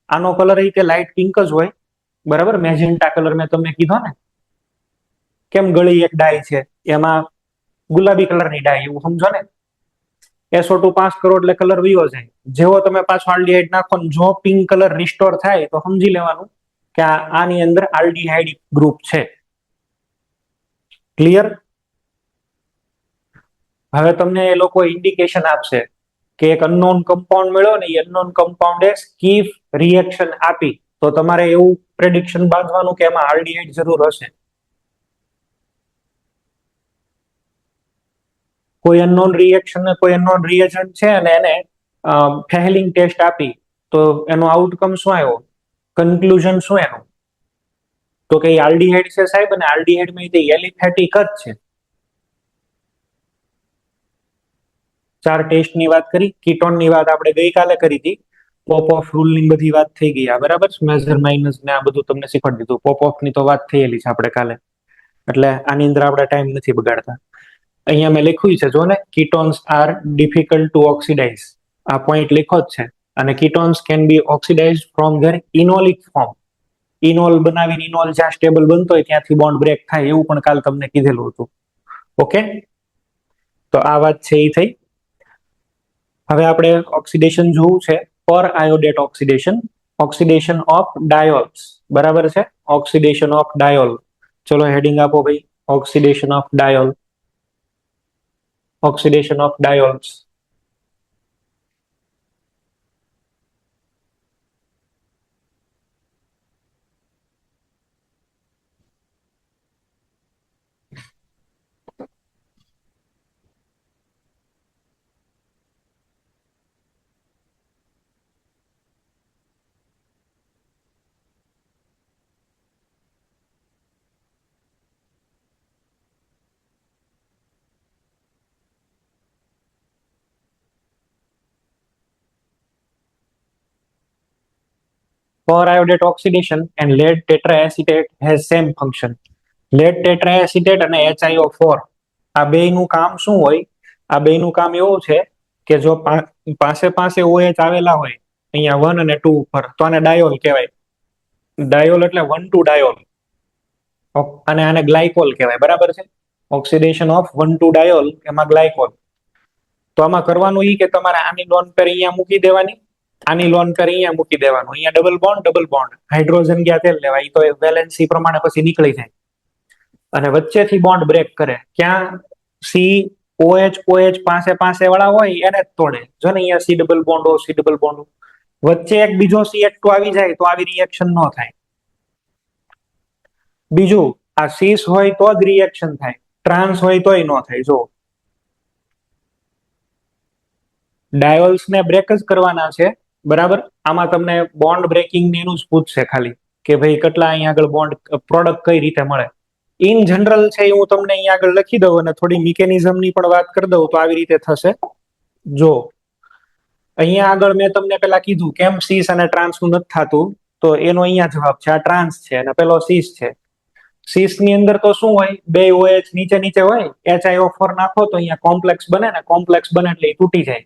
આનો કલર એ કે લાઇટ પિંક જ હોય, બરાબર. મેજેન્ટા કલર મેં તમને કીધો ને, કેમ ગળી એક ડાય છે એમાં ગુલાબી કલરની ડાય, એવું સમજો ને. SO2 પાસ કરો એટલે કલર વિયો જાય. જેવો તમે પાછો આલ્ડીહાઇડ નાખો ને જો પિંક કલર રિસ્ટોર થાય તો સમજી લેવાનું કે આની અંદર આલ્ડીહાઇડ ગ્રુપ છે. ક્લિયર? હવે તમને એ લોકો ઇન્ડિકેશન આપશે કે એક અનનોન કમ્પાઉન્ડ મળ્યો ને, એ અનનોન કમ્પાઉન્ડે સ્કીફ રિએક્શન આપી, તો તમારે એવું પ્રેડિક્શન બાંધવાનું કે એમાં આલ્ડીહાઇડ જરૂર હશે. કોઈ અનનોન રિએક્શન, કોઈ અનનોન રિએજન્ટ છે અને એને ફેહલિંગ ટેસ્ટ આપી, તો એનો આઉટકમ શું આવ્યો, કન્ક્લુઝન શું એનું? તો કે આલ્ડીહાઇડ છે સાહેબ, અને આલ્ડીહાઇડમાં તે એલિફેટિક જ છે. 4 ટેસ્ટની વાત કરી. કીટોનની વાત આપણે ગઈકાલે કરી હતી. પોપ-ઓફ રૂલની બધી વાત થઈ ગઈ, આ બરાબર. મેજર માઇનસ ને આ બધું તમને શીખવાડી દીધું. પોપ-ઓફની તો વાત થયેલી છે આપણે કાલે, એટલે આની અંદર આપણે ટાઈમ નથી બગાડતા. અહીંયા મેં લખ્યું છે જો ને, ketones are difficult to oxidise. આ પોઈન્ટ લખ્યો જ છે. અને ketones can be oxidise from their enolic form. Enol બનાવીને ઇનોલ જ્યાં સ્ટેબલ બનતો હોય ત્યાંથી બોન્ડ બ્રેક થાય, એવું પણ કાલ તમને કીધેલું હતું. ઓકે, તો આ વાત છે એ થઈ. હવે આપણે ઓક્સિડેશન જોવું છે, per iodate oxidation, oxidation of diols, બરાબર છે. ઓક્સિડેશન ઓફ ડાયોલ, ચલો હેડિંગ આપો ભાઈ, oxidation of diol, oxidation of diols. Per iodate oxidation and lead tetraacetate has same function. lead tetraacetate અને HiO4 આ બેયનું કામ શું હોય? આ બેયનું કામ એવું છે કે જો પાસે પાસે OH આવેલા હોય અહીંયા 1 અને 2 ઉપર, તો આને ડાયોલ કહેવાય. ડાયોલ એટલે 1,2 ડાયોલ, અને આને ગ્લાયકોલ કહેવાય, બરાબર છે. ઓક્સિડેશન ઓફ 1,2 ડાયોલ, એમાં ગ્લાયકોલ. તો આમાં કરવાનું એ કે તમારે આની લોન પર અહીંયા મૂકી દેવાની, આની લોન પર અહીંયા મૂકી દેવાનું. અહીંયા ડબલ બોન્ડ, હાઇડ્રોજન ગયા તેલ લેવા, એ તો વેલેન્સી પ્રમાણે પછી નીકળી જાય. અને વચ્ચેથી બોન્ડ બ્રેક કરે, ક્યાં? સી OH પાસે પાસે વાળા હોય એને જ તોડે. જો ને અહીંયા સી ડબલ બોન્ડ, વચ્ચે એક બીજો CH2 આવી જાય તો આવી રિએક્શન ન થાય. બીજું, આ સીસ હોય તો જ રિએક્શન થાય, ટ્રાન્સ હોય તોય ન થાય. જો ડાયોલ્સ ને બ્રેક જ કરવાના છે, બરાબર. આમાં તમને બોન્ડ બ્રેકિંગ એનું જ પૂછશે ખાલી, કે ભાઈ કેટલા અહીંયા આગળ બોન્ડ પ્રોડક્ટ કઈ રીતે મળે. ઇન જનરલ છે એ હું તમને અહીંયા આગળ લખી દઉં અને થોડી મિકેનિઝમની પણ વાત કરી દઉં તો આવી રીતે થશે. જો અહીંયા આગળ મેં તમને પેલા કીધું કેમ સીસ અને ટ્રાન્સ નું નથી થતું, તો એનો અહીંયા જવાબ છે. આ ટ્રાન્સ છે અને પેલો સીસ છે. સીસ ની અંદર તો શું હોય, બે OH નીચે નીચે હોય, HiO4 નાખો તો અહીંયા કોમ્પ્લેક્સ બને ને, કોમ્પ્લેક્સ બને એટલે એ તૂટી જાય.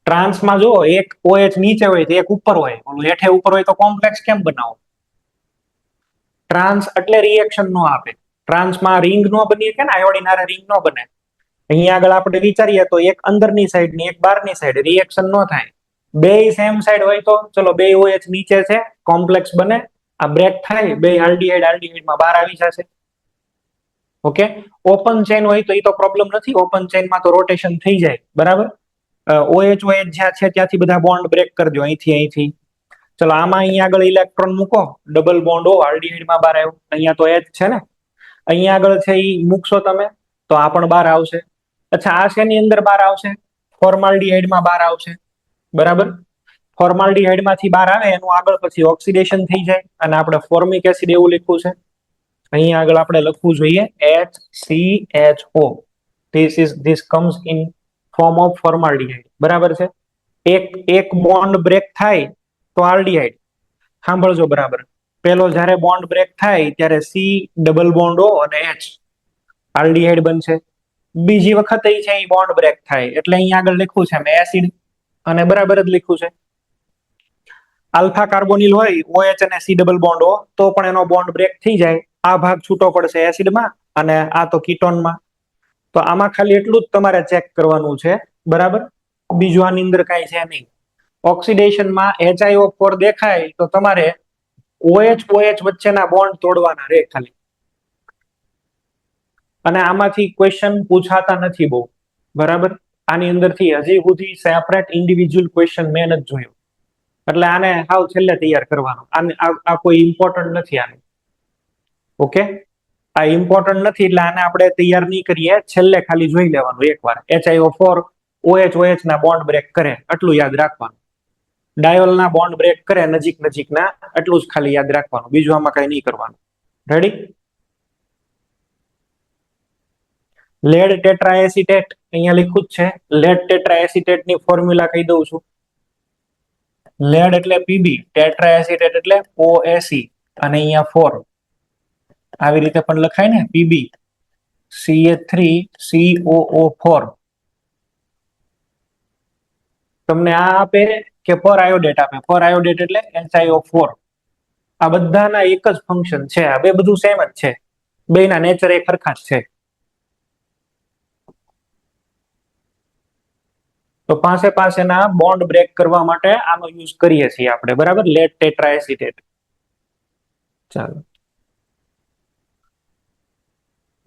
ટ્રાન્સમાં જો એક OH નીચે હોય તો એક ઉપર હોય, ઓલું હેઠે ઉપર હોય તો કોમ્પ્લેક્સ કેમ બનાવો? ટ્રાન્સ એટલે રિએક્શન નો આપે. ટ્રાન્સમાં રિંગ નો બની કે ને, આયોડિન હારે રિંગ નો બને. અહીંયા આગળ આપણે વિચારીએ તો એક અંદરની સાઈડ ની એક બહારની સાઈડ, રિએક્શન નો થાય. બે સેમ સાઈડ હોય તો ચલો બે OH નીચે છે, કોમ્પ્લેક્સ બને, આ બ્રેક થાય, બે આલ્ડીહાઇડ આલ્ડીહાઇડમાં બહાર આવી જશે. ઓકે, ઓપન ચેન હોય તો એ તો પ્રોબ્લેમ નથી, ઓપન ચેનમાં તો રોટેશન થઈ જાય, બરાબર. OH જ્યાં છે ત્યાંથી બધા બોન્ડ બ્રેક કરજો, અહીંથી. ચલો આમાં અહીંયા આગળ ઇલેક્ટ્રોન મૂકો, ડબલ બોન્ડ O આલ્ડીહાઇડમાં બહાર આવ્યો, અહીંયા તો H છે ને, અહીંયા આગળ છે એ મૂકશો તમે તો આ પણ બહાર આવશે. અચ્છા, આ શેની અંદર બહાર આવશે? ફોર્માલ્ડીહાઇડમાં બહાર આવશે, બરાબર. ફોર્માલ્ડીહાઇડમાંથી બહાર આવે એનું આગળ પછી ઓક્સિડેશન થઈ જાય અને આપણે ફોર્મિક એસિડ એવું લખ્યું છે. અહીંયા આગળ આપણે લખવું જોઈએ HCHO. This comes in form of formaldehyde, બરાબર છે. એક બોન્ડ બ્રેક થાય તો આલ્ડીહાઇડ, સાંભળજો બરાબર. પેલો જ્યારે બોન્ડ બ્રેક થાય ત્યારે C ડબલ બોન્ડ O અને H આલ્ડીહાઇડ બનશે. બીજી વખત છે એ બોન્ડ બ્રેક થાય એટલે અહીંયા આગળ લખ્યું છે મેં એસિડ, અને બરાબર જ લખ્યું છે. આલ્ફા કાર્બોનિલ હોય OH અને C ડબલ બોન્ડ O તો પણ એનો બોન્ડ બ્રેક થઈ જાય, આ ભાગ છૂટો પડશે એસિડમાં અને આ તો કીટોનમાં. તો આમાં ખાલી એટલું જ તમારે ચેક કરવાનું છે, બરાબર. બીજું આની અંદર કાંઈ છે નહીં. ઓક્સિડેશનમાં HiO4 દેખાય તો તમારે OH વચ્ચેના બોન્ડ તોડવાના રે ખાલી. અને આમાંથી ક્વેશ્ચન પૂછાતા નથી બહુ, બરાબર. આની અંદરથી હજી સુધી સેપરેટ ઇન્ડિવિજ્યુઅલ ક્વેશ્ચન મેં નથી જોયું, એટલે આને હાવ છેલ્લે તૈયાર કરવાનો. આ કોઈ ઇમ્પોર્ટન્ટ નથી આને. ઓકે, આ ઇમ્પોર્ટન્ટ નથી એટલે આને આપણે તૈયાર નહીં કરીએ, છેલ્લે ખાલી જોઈ લેવાનું એકવાર. HiO4 OH ના બોન્ડ બ્રેક કરે આટલું યાદ રાખવાનું. ડાયોલ ના બોન્ડ બ્રેક કરે નજીકના, એટલું જ ખાલી યાદ રાખવાનું, બીજું આમાં કઈ નહીં કરવાનું. રેડી? લેડ ટેટ્રાએસિટેટ અહીંયા લખ્યું જ છે. લેડ ટેટ્રાએસિટેટ ની ફોર્મ્યુલા કહી દઉં છું. લેડ એટલે Pb, ટેટ્રાએસિટેટ એટલે OSE અને અહીંયા 4. આવી રીતે પણ લખાય ને, Pb CH3COO4. તમને આ આપે કે પર આયોડેટ આપે? પર આયોડેટ એટલે HiO4. આ બધાના એક જ ફંક્શન છે, આ બે બધું સેમ જ છે, બેના નેચર એક સરખા જ છે. તો પાસેના બોન્ડ બ્રેક કરવા માટે આનો યુઝ કરીએ છીએ આપણે, બરાબર. લેડ ટેટ્રાએસિટેટ. ચાલો,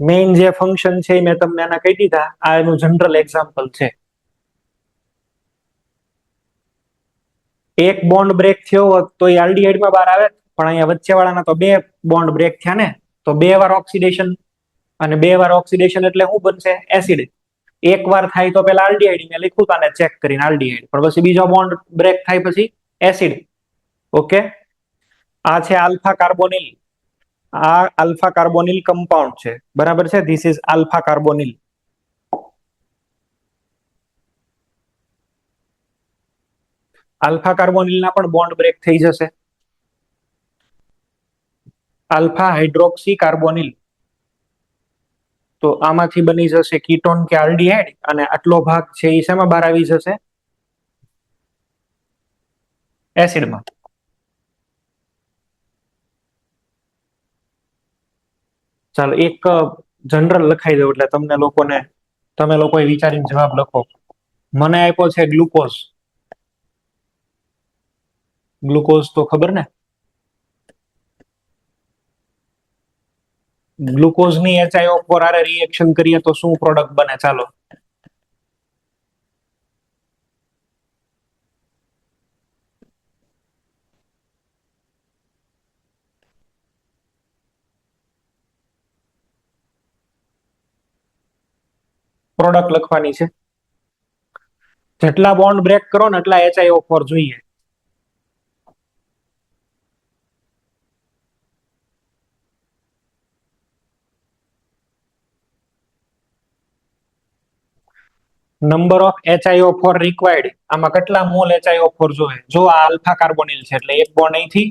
મેઇન જે ફંક્શન છે મેં તમને આના કહી દીધા. આ એનું જનરલ એક્ઝામ્પલ છે. એક બોન્ડ બ્રેક થયો હોત તો એ આલ્ડીહાઇડમાં બહાર આવે, પણ અહીંયા વચ્ચેવાળાના તો બે બોન્ડ બ્રેક થયા ને, તો બે વાર ઓક્સિડેશન, અને બે વાર ઓક્સિડેશન એટલે શું બનશે? એસિડ. એક વાર થાય તો પેલા આલ્ડીહાઇડ મેં લખ્યું તાને ચેક કરીને આલ્ડીહાઇડ, પણ પછી બીજો બોન્ડ બ્રેક થાય પછી એસિડ. ઓકે, આ છે આલ્ફા કાર્બોનિલ. આ આલ્ફા કાર્બોનિલ કમ્પાઉન્ડ છે, બરાબર છે. This is alpha carbonyl. Alpha carbonyl ના પણ બોન્ડ બ્રેક થઈ જશે. આલ્ફા હાઇડ્રોક્સી કાર્બોનિલ, તો આમાંથી બની જશે કીટોન કે આલ્ડીહાઇડ, અને આટલો ભાગ છે એ શેમાં બહાર આવી જશે? એસિડમાં. ચાલો એક જનરલ લખાઈ દઉં એટલે તમે લોકોએ વિચારીને જવાબ લખો. મને આપ્યો છે ગ્લુકોઝ. ગ્લુકોઝ તો ખબર ને, ગ્લુકોઝ ની HiO4 આરે રિએક્શન કરીએ તો શું પ્રોડક્ટ બને? ચાલો, પ્રોડક્ટ લખવાની છે. જેટલા બોન્ડ બ્રેક કરો ને એટલા HiO4 જોઈએ. નંબર ઓફ HiO4 રિક્વાયર્ડ, આમાં કેટલા મોલ HiO4 જોઈએ? જો આ આલ્ફા કાર્બોનિલ છે એટલે એક બોન્ડ અહીંથી,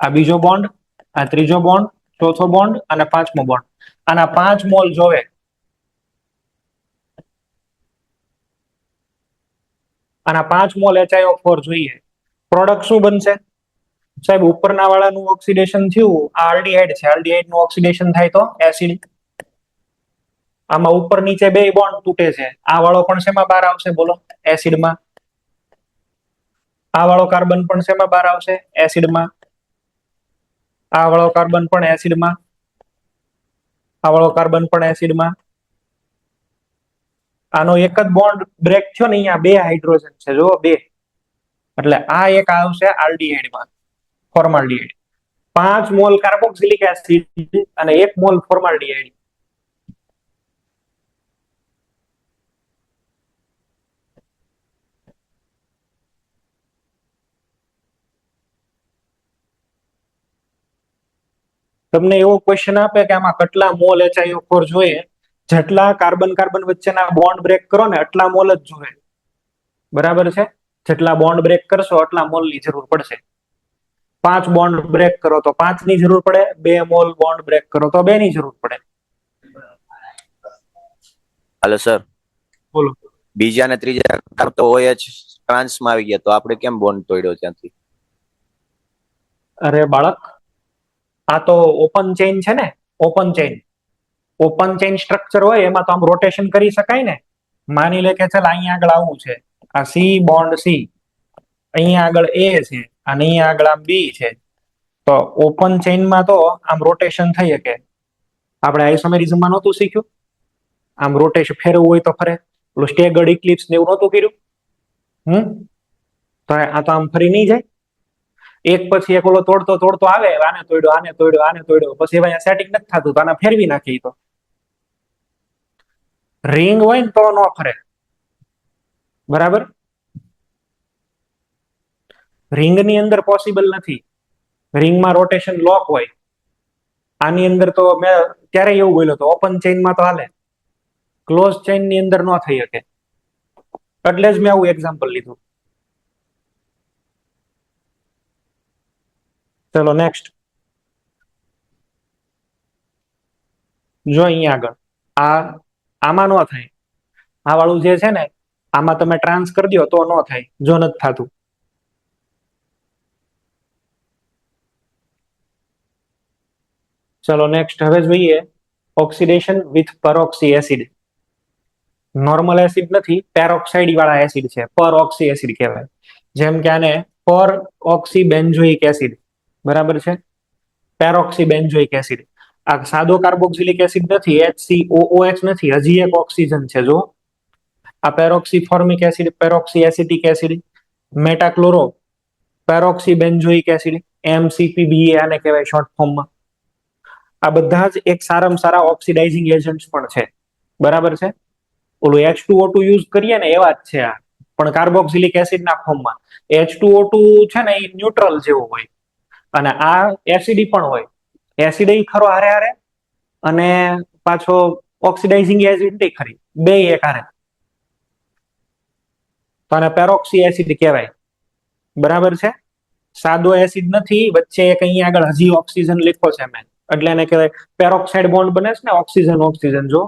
આ બીજો બોન્ડ, આ ત્રીજો બોન્ડ, ચોથો બોન્ડ અને પાંચમો બોન્ડ, આના 5 મોલ જોવે. આના 5 મોલ HiO4 જોઈએ. પ્રોડક્ટ શું બનશે સાહેબ? ઉપરના વાળાનું ઓક્સિડેશન થયું, આ આલ્ડીહાઇડ છે, આલ્ડીહાઇડ નું ઓક્સિડેશન થાય તો એસિડ. આમાં ઉપર નીચે બે બોન્ડ તૂટે છે, આ વાળો પણ શેમાં બહાર આવશે બોલો? એસિડમાં. આ વાળો કાર્બન પણ શેમાં બહાર આવશે? એસિડમાં. આ વાળો કાર્બન પણ એસિડમાં. આ વાળો કાર્બન પણ એસિડમાં. આનો એક જ બોન્ડ બ્રેક થયો ને, અહીંયા બે હાઇડ્રોજન છે, જો બે, એટલે આ એક આવશે આલ્ડીહાઇડમાં, ફોર્માલ્ડીહાઇડ. 5 મોલ કાર્બોક્સિલિક એસિડ અને 1 મોલ ફોર્માલ્ડીહાઇડ. તમને એવો ક્વેશ્ચન આપે કે આમાં કેટલા મોલ HiO4 જોઈએ? જેટલા કાર્બન કાર્બન વચ્ચેના બોન્ડ બ્રેક કરો ને એટલા મોલ જ જોઈએ, બરાબર છે? જેટલા બોન્ડ બ્રેક કરશો એટલા મોલની જરૂર પડશે. 5 બોન્ડ બ્રેક કરો તો 5 ની જરૂર પડે, 2 મોલ બોન્ડ બ્રેક કરો તો 2 ની જરૂર પડે. હાલો સર, બોલો. બીજા અને ત્રીજા કાર્બન તો OH ટ્રાન્સમાં આવી ગયા, તો આપણે કેમ બોન્ડ તોડ્યો ત્યાંથી? અરે બાળક, આ તો ઓપન ચેઇન છે ને, open chain. Open chain structure હોય એમાં તો આમ રોટેશન કરી શકાય ને. માની લે કે ચાલ અહીંયા આગળ આવું છે, આ C બોન્ડ C, અહીંયા આગળ A છે અને અહીંયા આગળ આમ B છે, તો ઓપન ચેઇનમાં તો આમ રોટેશન થઈ શકે. આપણે આઇસોમેરિઝમમાં નહોતું શીખ્યું? આમ રોટેશન ફેરવું હોય તો ફરે, પેલું સ્ટેગર્ડ ઇક્લિપ્સ ને એવું નહોતું કર્યું? તો આ તો આમ ફરી નહીં જાય? એક પછી એક ઓલો તોડતો તોડતો આવે, આને તોડ્યો, આને તોડ્યો, આને તોડ્યો, પછી એમાં સેટિંગ નથી થતું તો આને ફેરવી નાખી. તો રિંગ હોય ને તો ન ફરે, બરાબર? રિંગની અંદર પોસિબલ નથી, રિંગમાં રોટેશન લોક હોય. આની અંદર તો મેં ત્યારે એવું બોલ્યો તો ઓપન ચેઇનમાં તો હાલે, ક્લોઝ ચેઇન ની અંદર ન થઈ શકે, એટલે જ મેં આવું એક્ઝામ્પલ લીધું. ચલો નેક્સ્ટ. જો અહીંયા આગળ આમાં ન થાય, આ વાળું જે છે ને આમાં તમે ટ્રાન્સ કરી દો તો ન થાય, જો નથી થતું. ચલો નેક્સ્ટ હવે જોઈએ oxidation with peroxy acid. Normal acid નથી, પેરોક્સાઇડ વાળા એસિડ છે, પેરોક્સી એસિડ કહેવાય. જેમ કે આને પર ઓક્સી બેન્ઝોઇક એસિડ, બરાબર છે? પેરોક્સી બેન્ઝોઇક એસિડ. આ સાદો કાર્બોક્સિલિક એસિડ નથી, HCOOH નથી, હજી એક ઓક્સિજન છે, જો આ peroxy formic acid, peroxy acetic acid, metachloro peroxy benzoic acid, MCPBA આને કહેવાય શોર્ટ ફોર્મમાં. આ બધા જ એક સારામાં સારા ઓક્સિડાઇઝિંગ એજન્ટ્સ પણ છે, બરાબર છે? ઓલું H2O2 યુઝ કરીએ ને એવા જ છે આ, પણ કાર્બોક્સિલિક એસિડના ફોર્મમાં. H2O2 છે ને એ ન્યુટ્રલ જેવું હોય અને આ એસિડી પણ હોય. એસિડ ખરો હારે હારે અને પાછો ઓક્સિડાઇઝિંગ એજન્ટ ખરી, બે એક હારે, તો આને પેરોક્સી એસિડ કહેવાય, બરાબર છે? સાદો એસિડ નથી, વચ્ચે એક અહીંયા આગળ હજી ઓક્સિજન લખ્યો છે મેં, એટલે એને કહેવાય પેરોક્સાઇડ બોન્ડ બને છે ને, ઓક્સિજન ઓક્સિજન, જો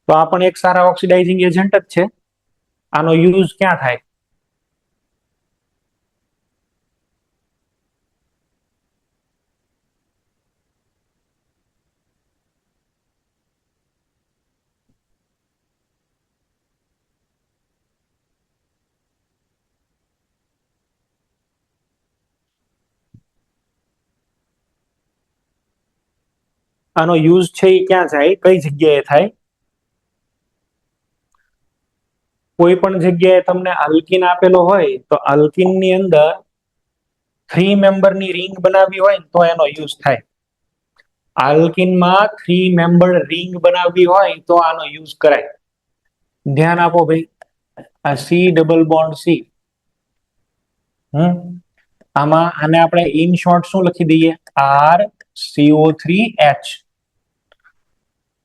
તો આ પણ એક સારા ઓક્સિડાઇઝિંગ એજન્ટ જ છે. આનો યુઝ ક્યાં થાય? આનો યુઝ છે એ ક્યાં જાય, કઈ જગ્યાએ થાય? કોઈ પણ જગ્યાએ તમને આલ્કિન આપેલો હોય તો આલ્કિન ની અંદર 3 મેમ્બરની રિંગ બનાવવી હોય તો એનો યુઝ થાય. આલ્કિનમાં 3 મેમ્બર રિંગ બનાવવી હોય તો આનો યુઝ કરાય. ધ્યાન આપો ભાઈ, આ C ડબલ બોન્ડ C, આમાં આને આપણે ઇન શોર્ટ શું લખી દઈએ? RCO3H.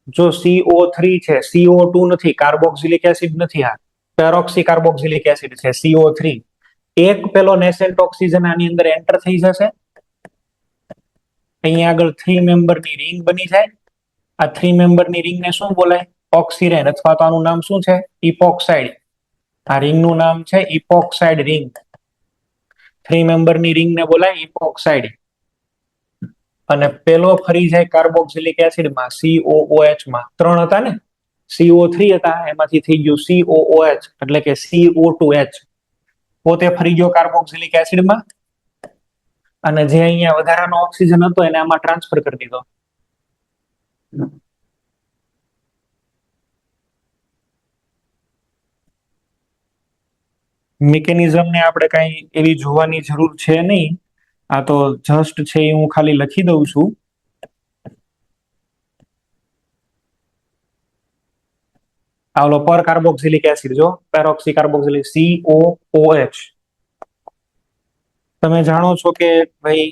જો CO3 છે, CO2 નથી, કાર્બોક્સિલિક એસિડ નથી, આ પેરોક્સી કાર્બોક્સિલિક એસિડ છે, CO3. એક પેલો નેસેન્ટ ઓક્સિજન આની અંદર એન્ટર થઈ જશે, અહીંયા આગળ 3 મેમ્બરની રિંગ બની જાય. આ 3 મેમ્બરની રિંગને શું બોલાય? ઓક્સિરેન, અથવા તો આનું નામ શું છે? ઇપોક્સાઇડ. આ રિંગનું નામ છે ઇપોક્સાઇડ રિંગ. 3 મેમ્બરની રિંગને બોલાય ઇપોક્સાઇડ. અને પેલો ફરી જાય કાર્બોક્સિલિક એસિડમાં, COOH માં. 3 હતા ને, CO3 હતા, એમાંથી થઈ ગયું COOH, એટલે કે CO2H. પોતે ફરી ગયો કાર્બોક્સિલિક એસિડમાં, અને જે અહીંયા વધારાનો ઓક્સિજન હતો એને આમાં ટ્રાન્સફર કરી દીધો. મિકેનિઝમને આપણે કઈ એવી જોવાની જરૂર છે નહીં. આ તો જસ્ટ છે એ હું ખાલી લખી દઉં છું. આવલો પર કાર્બોક્સિલિક એસિડ, જો પેરોક્સી કાર્બોક્સિલિક, COOH. તમે જાણો છો કે ભાઈ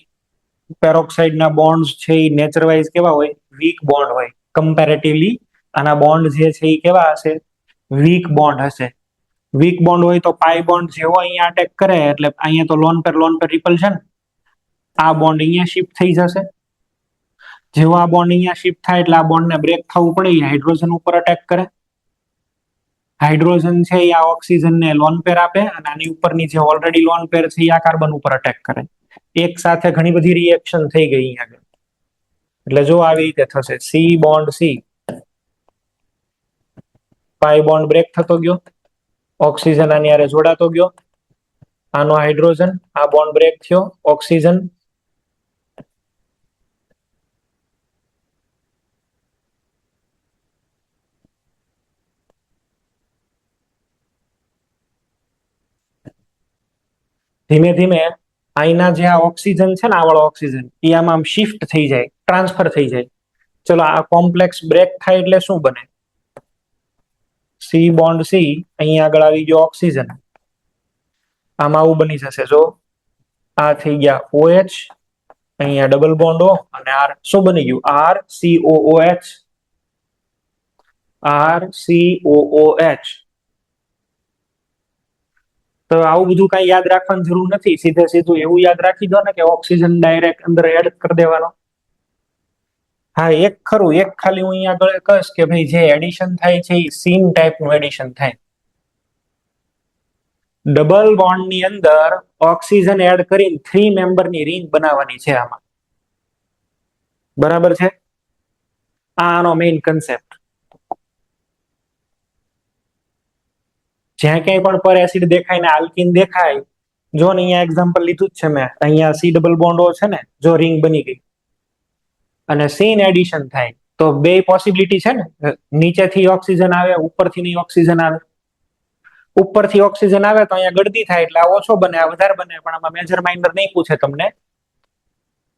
પેરોક્સાઇડના બોન્ડ્સ છે એ નેચર વાઇઝ કેવા હોય? વીક બોન્ડ હોય. કમ્પેરેટિવલી આના બોન્ડ જે છે એ કેવા હશે? વીક બોન્ડ હશે. વીક બોન્ડ હોય તો પાઈ બોન્ડ જેવો અહીંયા અટેક કરે એટલે અહીંયા તો લોન પેર રિપલ્શન, આ બોન્ડ અહીંયા શિફ્ટ થઈ જશે. જેવો આ બોન્ડ અહીંયા શિફ્ટ થાય એટલે આ બોન્ડને બ્રેક થવું પડે, એ હાઇડ્રોજન ઉપર અટેક કરે. હાઇડ્રોજન છે એ આ ઓક્સિજનને લોન પેર આપે, અને આની ઉપરની જે ઓલરેડી લોન પેર છે એ આ કાર્બન ઉપર અટેક કરે. એક સાથે ઘણી બધી રિએક્શન થઈ ગઈ અહીંયા આગળ. એટલે જો આવી રીતે થશે, સી બોન્ડ સી, પાઈ બોન્ડ બ્રેક થતો ગયો, ઓક્સિજન આની હારે જોડાતો ગયો, આનો હાઇડ્રોજન, આ બોન્ડ બ્રેક થયો, ઓક્સિજન. ધીમે ધીમે અહીંના જે આ ઓક્સિજન છે ને, આ વાળો ઓક્સિજન, એ આમાં શિફ્ટ થઈ જાય, ટ્રાન્સફર થઈ જાય. ચલો, આ કોમ્પ્લેક્સ બ્રેક થાય એટલે શું બને? સી બોન્ડ સી, અહીંયા આગળ આવી ગયો ઓક્સિજન, આમાં આવું બની જશે. જો આ થઈ ગયા OH, અહીંયા ડબલ બોન્ડ O, અને R શું બની ગયું? RCOOH. RCOOH. તો આવું બધું કઈ યાદ રાખવાની જરૂર નથી. સીધે સીધું એવું યાદ રાખી દો ને કે ઓક્સિજન ડાયરેક્ટ અંદર એડ કરી દેવાનો. હા, એક ખરું, એક ખાલી હું અહીંયા આગળ કહીશ કે ભાઈ જે એડિશન થાય છે એ સીન ટાઈપનું એડિશન થાય. ડબલ બોન્ડ ની અંદર ઓક્સિજન એડ કરીને 3 મેમ્બરની રિંગ બનાવવાની છે આમાં. બરાબર છે? આનો મેઇન કન્સેપ્ટ. જ્યાં ક્યાંય પણ પર એસિડ દેખાય ને આલ્કિન દેખાય, જો ને અહીંયા એક્ઝામ્પલ લીધું જ છે મેં, અહીંયા સી ડબલ બોન્ડ O છે ને, જો રિંગ બની ગઈ અને સીન એડિશન થાય, તો બે પોસિબિલિટી છે ને, નીચેથી ઓક્સિજન આવે, ઉપરથી નહીં ઓક્સિજન આવે. ઉપરથી ઓક્સિજન આવે તો અહીંયા ગળદી થાય એટલે આ ઓછો બને, આ વધારે બને, પણ આમાં મેજર માઇનર નહીં પૂછે તમને.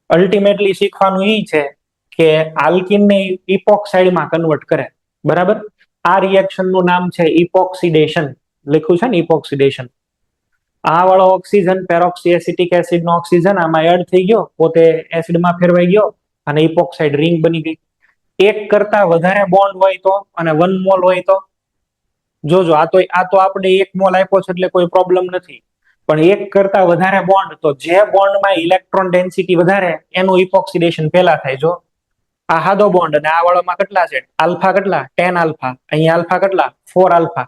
અલ્ટિમેટલી શીખવાનું એ છે કે આલ્કિનને ઇપોક્સાઇડમાં કન્વર્ટ કરે. બરાબર? આ રિએક્શન નું નામ છે ઇપોક્સિડેશન. લખ્યું છે ને ઇપોક્સિડેશન. આ વાળો ઓક્સિજન, પેરોક્સી એસિટિક એસિડ નો ઓક્સિજન આમાં એડ થઈ ગયો, પોતે એસિડમાં ફેરવાઈ ગયો, અને ઇપોક્સાઇડ રિંગ બની ગઈ. એક કરતા વધારે બોન્ડ હોય તો, અને 1 મોલ હોય તો, જોજો આ તો આપણે 1 મોલ આપ્યો છે એટલે કોઈ પ્રોબ્લેમ નથી. પણ એક કરતા વધારે બોન્ડ, તો જે બોન્ડમાં ઇલેક્ટ્રોન ડેન્સિટી વધારે એનું ઇપોક્સિડેશન પહેલા થાય. જો આ હાદો બોન્ડ, અને આ વાળામાં કેટલા છે? આલ્ફા કેટલા? 10 આલ્ફા. અહીંયા આલ્ફા કેટલા? 4 આલ્ફા.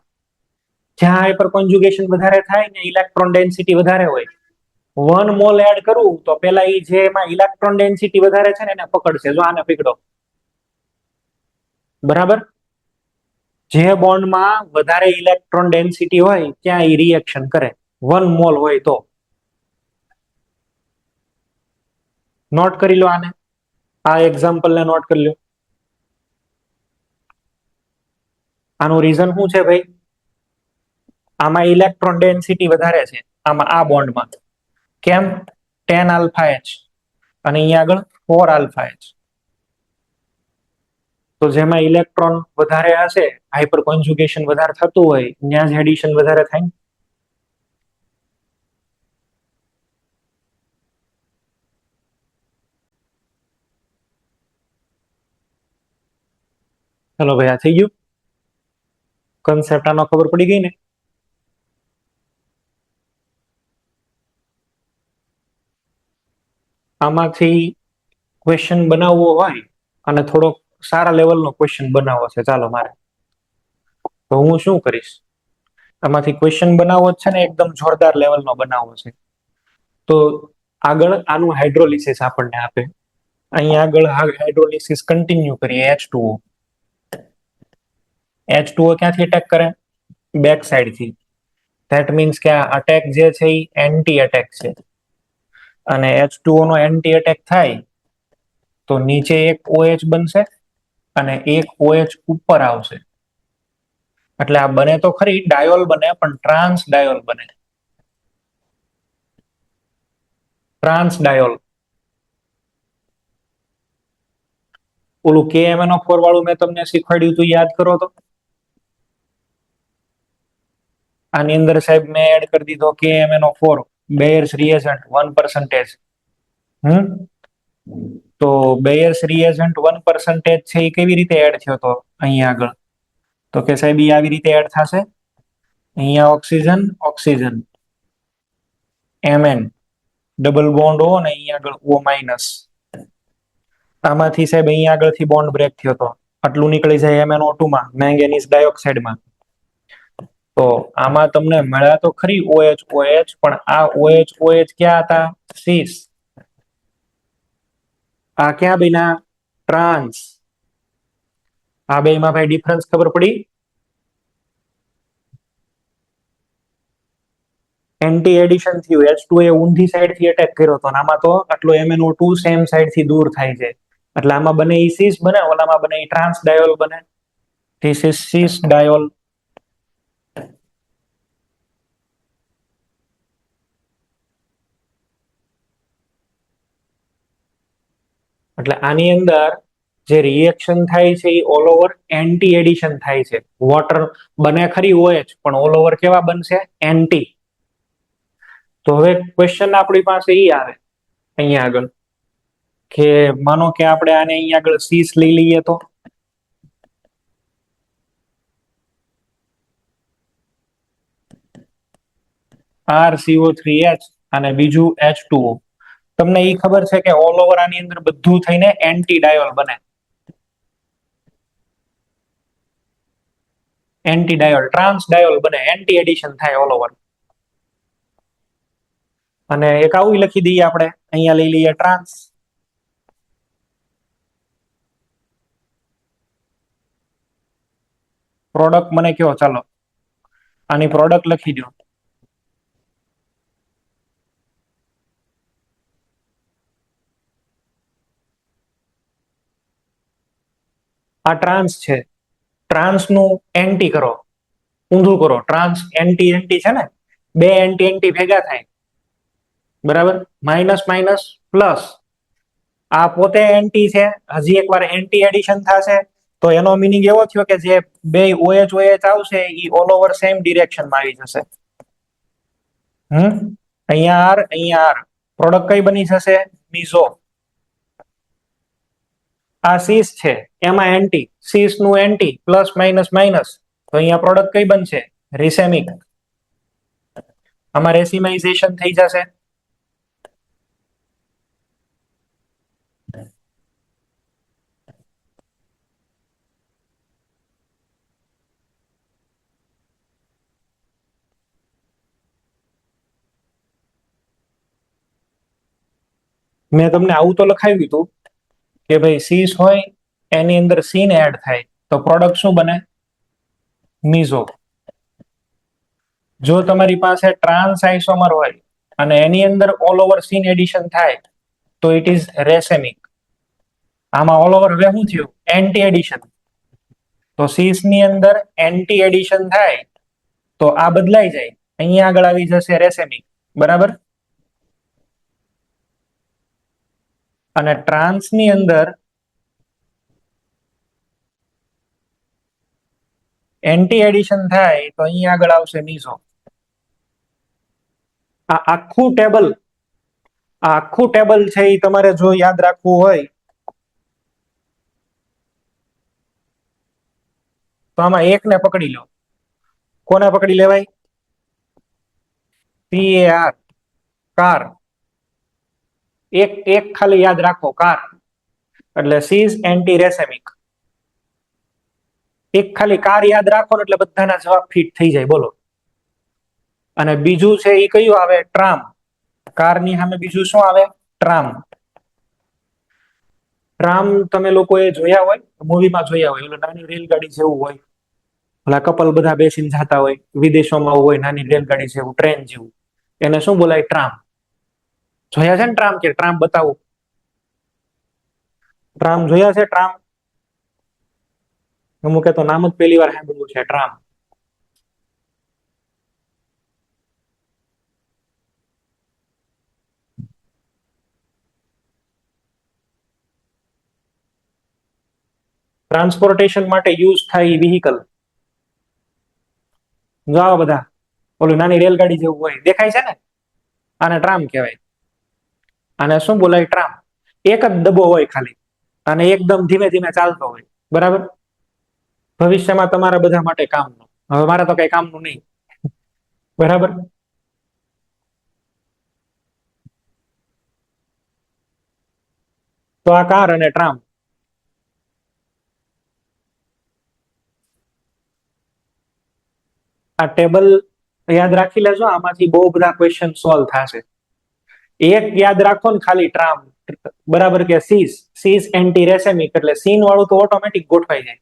જ્યાં હાઇપર કોન્જુગેશન વધારે થાય ને ઇલેક્ટ્રોન ડેન્સિટી વધારે હોય, 1 મોલ એડ કરવું તો પેલા એ જેમાં ઇલેક્ટ્રોન ડેન્સિટી વધારે છે ને એને પકડશે. જો આને પકડો. બરાબર? જે બોન્ડમાં વધારે ઇલેક્ટ્રોન ડેન્સિટી હોય ત્યાં એ રિએક્શન કરે, 1 મોલ હોય તો. નોટ કરી લો આને, આ એક્ઝામ્પલ ને નોટ કરી લો. આનું રીઝન શું છે ભાઈ? આમાં ઇલેક્ટ્રોન ડેન્સિટી વધારે છે, આમાં આ બોન્ડમાં. કેમ? 10 આલ્ફા H, અને અહીંયા આગળ 4 આલ્ફા H. તો જેમાં ઇલેક્ટ્રોન વધારે હશે, હાઇપર કોન્જુગેશન વધારે થતું હોય, ત્યાં જ એડિશન વધારે થાય. ચલો ભાઈ, આ થઈ ગયું. કન્સેપ્ટ આનો ખબર પડી ગઈ ને? આમાંથી ક્વેશ્ચન બનાવવો હોય અને થોડોક સારા લેવલનો ક્વેશ્ચન બનાવવો છે, ચાલો મારે, તો હું શું કરીશ? આમાંથી ક્વેશ્ચન બનાવવો છે ને એકદમ જોરદાર લેવલનો બનાવવો છે, તો આગળ આનું હાઇડ્રોલિસિસ આપણને આપે. અહીંયા આગળ હાઇડ્રોલિસિસ કન્ટિન્યુ કરીએ. H2O ક્યાંથી અટેક કરે? બેક સાઈડથી. ધેટ મીન્સ કે આ અટેક જે છે એ એન્ટી અટેક છે, અને H2O નો એન્ટી અટેક થાય તો નીચે એક OH બનશે અને એક OH ઉપર આવશે. એટલે આ બને તો ખરી ડાયોલ બને, પણ ટ્રાન્સ ડાયોલ બને. Trans diol. ઓલું KMnO4 વાળું મેં તમને શીખવાડ્યું હતું, યાદ કરો તો. આની અંદર સાહેબ મેં એડ કરી દીધો KMnO4 બેયર્સ રિએજન્ટ 1%. તો બેયર્સ રિએજન્ટ 1% છે એ કેવી રીતે એડ થયો તો અહીંયા આગળ? તો કે સાહેબ એ આવી રીતે એડ થશે. અહીંયા oxygen oxygen Mn double bond O અને અહીંયા આગળ O-. આમાંથી સાહેબ અહીંયા આગળથી બોન્ડ બ્રેક થયો તો આટલું નીકળી જાય MnO2 માં, મેંગેનીઝ ડાયોક્સાઇડમાં. તો આમાં તમને મળ્યા તો ખરી OH પણ આ OH ક્યાં હતા? સીસ. આ ક્યાં બન્યા? ટ્રાન્સ. આ બેમાં ભાઈ ડિફરન્સ ખબર પડી? એન્ટી એડિશન થયું. H2 એ ઊંધી સાઈડ થી અટેક કર્યો હતો, આમાં તો આટલો MnO2 સેમ સાઈડ થી દૂર થાય છે, એટલે આમાં બને ઈ સીસ બને, ઓલામાં બને ઈ ટ્રાન્સ ડાયોલ બને. This is seas diol. એટલે આની અંદર જે રિએક્શન થાય છે એ ઓલ ઓવર એન્ટી એડિશન થાય છે. વોટર બને ખરી OH, પણ ઓલ ઓવર કેવા બનશે? એન્ટી. તો હવે ક્વેશ્ચન આપણી પાસે એ આવે અહીંયા આગળ કે માનો કે આપણે આને અહીંયા આગળ સીસ લઈ લઈએ તો RCO3H અને બીજું H2O. તમને એ ખબર છે કે ઓલ ઓવર આની અંદર બધું થઈને એન્ટી ડાયોલ બને. એન્ટી ડાયોલ, ટ્રાન્સ ડાયોલ બને, એન્ટી એડિશન થાય ઓલ ઓવર. અને એક આવું લખી દઈએ આપણે, અહીંયા લઈ લઈએ ટ્રાન્સ. પ્રોડક્ટ મને કયો, ચાલો આની પ્રોડક્ટ લખી દો. આ ટ્રાન્સ છે, ટ્રાન્સ નું એન્ટી કરો, ઊંધું કરો. ટ્રાન્સ એન્ટી એન્ટી છે ને, બે એન્ટી એન્ટી ભેગા થાય, બરાબર? Minus minus plus. આ પોતે એન્ટી છે, હજી એકવાર એન્ટી એડિશન થશે તો એનો મીનિંગ એવો થયો કે જે બે OH આવશે એ ઓલ ઓવર સેમ ડિરેક્શનમાં આવી જશે. અહીંયા R. પ્રોડક્ટ કઈ બની જશે? મીઝો. આ સીસ છે, એમાં એન્ટી, સીસ નું એન્ટી, પ્લસ માઇનસ માઇનસ, તો અહીંયા પ્રોડક્ટ કઈ બનશે? રિસેમિક. આમાં રેસિમાઇઝેશન થઈ જશે. મેં તમને આવું તો લખાવ્યું હતું કે ભાઈ સીસ હોય એની અંદર સીન એડ થાય તો પ્રોડક્ટ શું બને? મીઝો. જો તમારી પાસે ટ્રાન્સ આઇસોમર હોય અને એની અંદર ઓલ ઓવર સીન એડિશન થાય તો ઇટ ઇઝ રેસેમિક. આમાં ઓલ ઓવર હવે શું થયું? Anti addition. તો સીસ ની અંદર એન્ટી એડિશન થાય તો આ બદલાઈ જાય, અહીંયા આગળ આવી જશે રેસેમિક, બરાબર? અને ટ્રાન્સ ની અંદર એન્ટી એડિશન થાય તો અહીંયા આગળ આવશે મીઝો. આ આખું ટેબલ છે એ તમારે જો યાદ રાખવું હોય તો આમાં એકને પકડી લો. કોને પકડી લેવાય? PAR, car. એક એક ખાલી યાદ રાખો, કાર એટલે સીઝ એન્ટી રેસેમિક. એક ખાલી કાર યાદ રાખો ને એટલે બધાના જવાબ ફિટ થઈ જાય. બોલો. અને બીજું છે એ કયું આવે? ટ્રામ. કારની સામે બીજું શું આવે? ટ્રામ. ટ્રામ તમે લોકોએ જોયા હોય, મૂવીમાં જોયા હોય, નાની રેલગાડી જેવું હોય, ઓલા કપલ બધા બેસીને જતા હોય, વિદેશોમાં હોય નાની રેલગાડી જેવું, ટ્રેન જેવું, એને શું બોલાય? ટ્રામ. જોયા છે ને ટ્રામ? કે ટ્રામ બતાવું? ટ્રામ જોયા છે? ટ્રામ અમુકે તો નામ જ પહેલી વાર સાંભળ્યું છે, ટ્રામ. ટ્રાન્સપોર્ટેશન માટે યુઝ થાય વ્હીકલ. જાઓ બધા, ઓલું નાની રેલગાડી જેવું હોય, દેખાય છે ને? આને ટ્રામ કહેવાય. આને શું બોલાય? ટ્રામ. એક જ ડબ્બો હોય ખાલી, અને એકદમ ધીમે ધીમે ચાલતો હોય. બરાબર. ભવિષ્યમાં તમારા બધા માટે કામનું. હવે મારે તો કઈ કામનું નહીં. બરાબર. તો આ કાર અને ટ્રામ. આ ટેબલ યાદ રાખી લેજો, આમાંથી બહુ બધા ક્વેશ્ચન સોલ્વ થશે. એક યાદ રાખો ને ખાલી, ટ્રામ. બરાબર. કે સીસ એન્ટી રેસેમિક એટલે સીન વાળું તો ઓટોમેટિક ગોઠવાઈ જાય.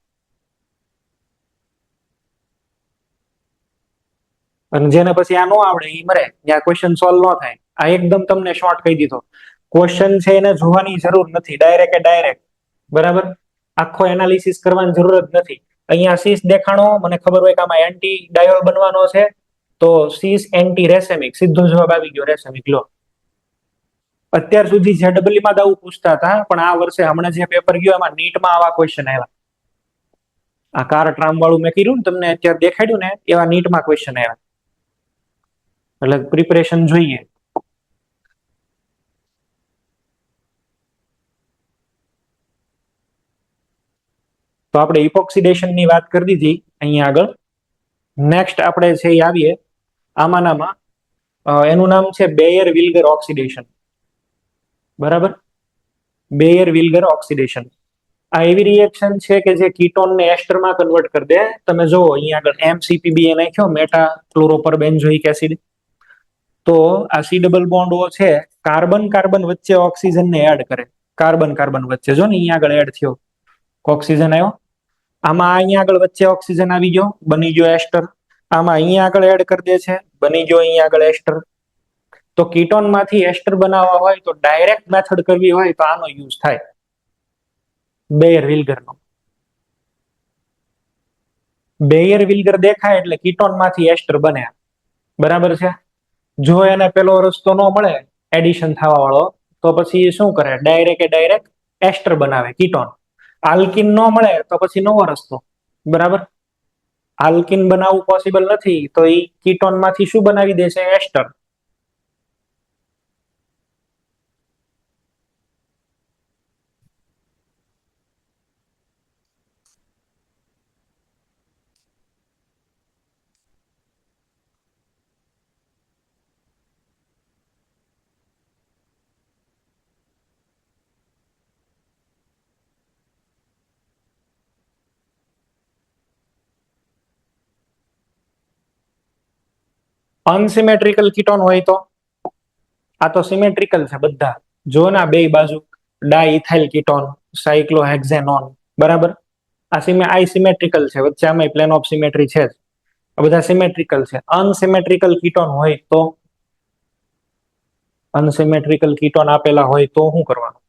અને જેને પછી આ ન આવડે એ મરે, ત્યાં ક્વેશ્ચન સોલ્વ ન થાય. આ એકદમ તમને શોર્ટ કહી દીધો. ક્વેશ્ચન છે એને જોવાની જરૂર નથી, ડાયરેક્ટ એ ડાયરેક્ટ. બરાબર. આખો એનાલિસિસ કરવાની જરૂર જ નથી. અહીંયા સીસ દેખાણો, મને ખબર હોય કે આમાં એન્ટી ડાયોલ બનવાનો છે, તો સીસ એન્ટી રેસેમિક, સીધો જવાબ આવી ગયો, રેસેમિક. લો. અત્યાર સુધી JEE માં આવું પૂછતા હતા, પણ આ વર્ષે હમણાં જે પેપર ગયો એમાં નીટમાં આવા ક્વેશ્ચન આવ્યા. આ કાર ટ્રામ વાળું મેં કીધું ને તમને, અત્યારે દેખાડ્યું ને, એવા નીટમાં ક્વેશ્ચન આવ્યા. એટલે પ્રિપરેશન જોઈએ. તો આપણે ઇપોક્સિડેશન ની વાત કરી દીધી. અહીંયા આગળ નેક્સ્ટ આપણે છે એ આવીએ આમાંનામાં, એનું નામ છે બેયર વિલ્ગર ઓક્સિડેશન. બરાબર. Baeyer Villiger oxidation. આ એવી રિએક્શન છે કે જે કીટોનને એસ્ટરમાં કન્વર્ટ કરી દે. તમે જુઓ અહીંયા આગળ MCPB નાખ્યો, મેટા ક્લોરોપરબેન્ઝોઇક એસિડ. તો આ C ડબલ બોન્ડ O છે, કાર્બન કાર્બન વચ્ચે ઓક્સિજનને એડ કરે. કાર્બન કાર્બન વચ્ચે જો ને અહીંયા આગળ એડ થયો, ઓક્સિજન આવ્યો. આમાં અહીંયા આગળ વચ્ચે ઓક્સિજન આવી ગયો, બની ગયો એસ્ટર. આમાં અહીંયા આગળ એડ કરી દે છે, બની ગયો અહીંયા આગળ એસ્ટર. તો કીટોન માંથી એસ્ટર બનાવવા હોય તો ડાયરેક્ટ મેથડ કરવી હોય તો આનો યુઝ થાય, બેયર વિલ્ગર નો. બેયર વિલ્ગર દેખાય એટલે કીટોન માંથી એસ્ટર બને. બરાબર છે. જો એને પેલો રસ્તો ન મળે એડિશન થવા વાળો, તો પછી શું કરે? ડાયરેક્ટ એસ્ટર બનાવે, કીટોન. આલ્કિન ન મળે તો પછી નવો રસ્તો. બરાબર. આલ્કિન બનાવવું પોસિબલ નથી, તો એ કીટોન માંથી શું બનાવી દે છે? એસ્ટર. અનસિમેટ્રિકલ કીટોન હોય તો, આ તો સિમેટ્રિકલ છે બધા. જો ના બે બાજુ ડાઇથાઇલ કીટોન, સાયક્લોહેક્ઝેનોન. બરાબર. આ સિમેટ્રિકલ છે, વચ્ચે આમાં પ્લેન ઓફ સિમેટ્રી છે જ. આ બધા સિમેટ્રિકલ છે. અનસિમેટ્રિકલ કીટોન હોય તો, અનસિમેટ્રિકલ કીટોન આપેલા હોય તો શું કરવાનું?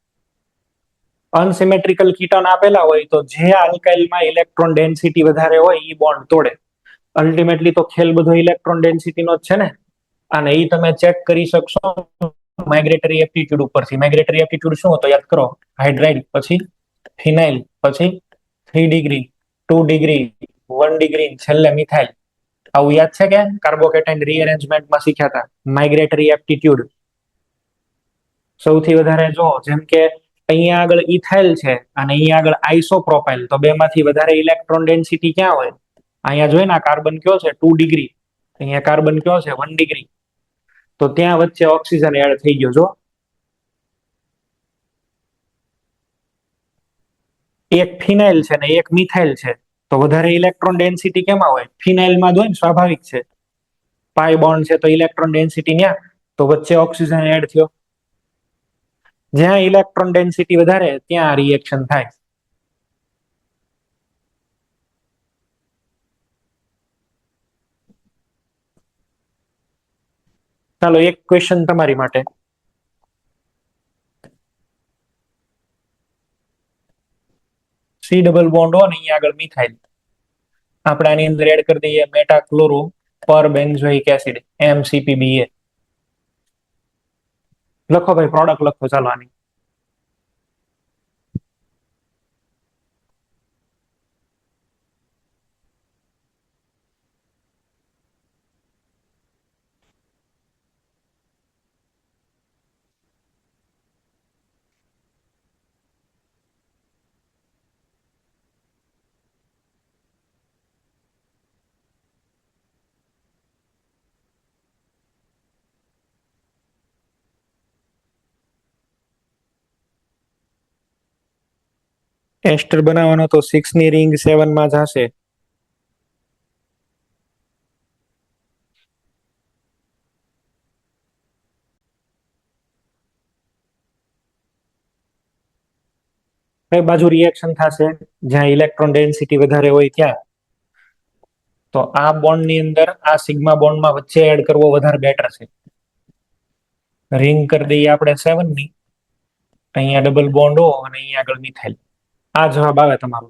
અનસિમેટ્રિકલ કીટોન આપેલા હોય તો જે આલ્કાઇલમાં ઇલેક્ટ્રોન ડેન્સિટી વધારે હોય એ બોન્ડ તોડે. અલ્ટિમેટલી તો ખેલ બધો ઇલેક્ટ્રોન ડેન્સિટીનો જ છે ને. અને એ તમે ચેક કરી શકશો માઇગ્રેટરી એપ્ટિટ્યુડ ઉપરથી. માઇગ્રેટરી એપ્ટિટ્યુડ શું હતો યાદ કરો? હાઇડ્રાઇડ, પછી ફિનાઇલ, પછી 3 ડિગ્રી, 2 ડિગ્રી, 1 ડિગ્રી, છેલ્લે મિથાઇલ. આવું યાદ છે કે કાર્બોકેટાઇન રીઅરેન્જમેન્ટમાં શીખ્યા હતા? માઇગ્રેટરી એપ્ટિટ્યુડ સૌથી વધારે જો, જેમ કે અહીંયા આગળ ઇથાઇલ છે અને અહીંયા આગળ આઇસોપ્રોપાઇલ, તો બેમાંથી વધારે ઇલેક્ટ્રોન ડેન્સિટી ક્યાં હોય? અહીંયા જોઈએ ને કાર્બન કયો છે 2 ડિગ્રી, અહીંયા કાર્બન કયો છે 1 ડિગ્રી, તો ત્યાં વચ્ચે ઓક્સિજન એડ થઈ ગયો. જો એક ફિનાઇલ છે ને એક મિથાઇલ છે, તો વધારે ઇલેક્ટ્રોન ડેન્સિટી કેમાં હોય? ફિનાઇલમાં જ હોય ને, સ્વાભાવિક છે. પાઈ બોન્ડ છે તો ઇલેક્ટ્રોન ડેન્સિટી ન્યા, તો વચ્ચે ઓક્સિજન એડ થયો. જ્યાં ઇલેક્ટ્રોન ડેન્સિટી વધારે ત્યાં રિએક્શન થાય. ચાલો એક ક્વેશ્ચન તમારી માટે. સી ડબલ બોન્ડ હોય ને અહીંયા આગળ મિથાઇલ, આપણે આની અંદર એડ કરી દઈએ મેટાક્લોરો પર બેન્ઝોઇક એસિડ MCPBA. લખો ભાઈ, પ્રોડક્ટ લખો. ચાલો આની એસ્ટર બનાવવાનો તો 6 ની રિંગ 7 માં જશે. કઈ બાજુ રિએક્શન થશે? જ્યાં ઇલેક્ટ્રોન ડેન્સિટી વધારે હોય ત્યાં. તો આ બોન્ડ ની અંદર આ સિગ્મા બોન્ડ માં વચ્ચે એડ કરવો વધારે બેટર છે. રિંગ કરી દઈએ આપણે 7 ની, અહીંયા ડબલ બોન્ડ હો અને અહીંયા આગળ મિથાઇલ. આ જવાબ આવે તમારો.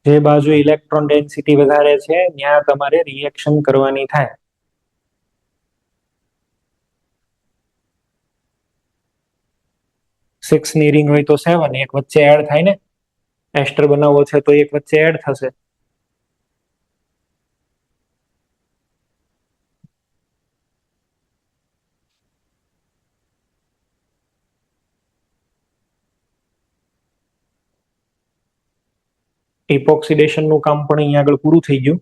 જે બાજુ ઇલેક્ટ્રોન ડેન્સિટી વધારે છે ત્યાં તમારે રિએક્શન કરવાની થાય. સિક્સ ની રિંગ હોય તો 7, એક વચ્ચે એડ થાય ને. એસ્ટર બનાવવો છે તો એક વચ્ચે એડ થશે. ઇપોક્સિડેશન નું કામ પણ અહીંયા આગળ પૂરું થઈ ગયું.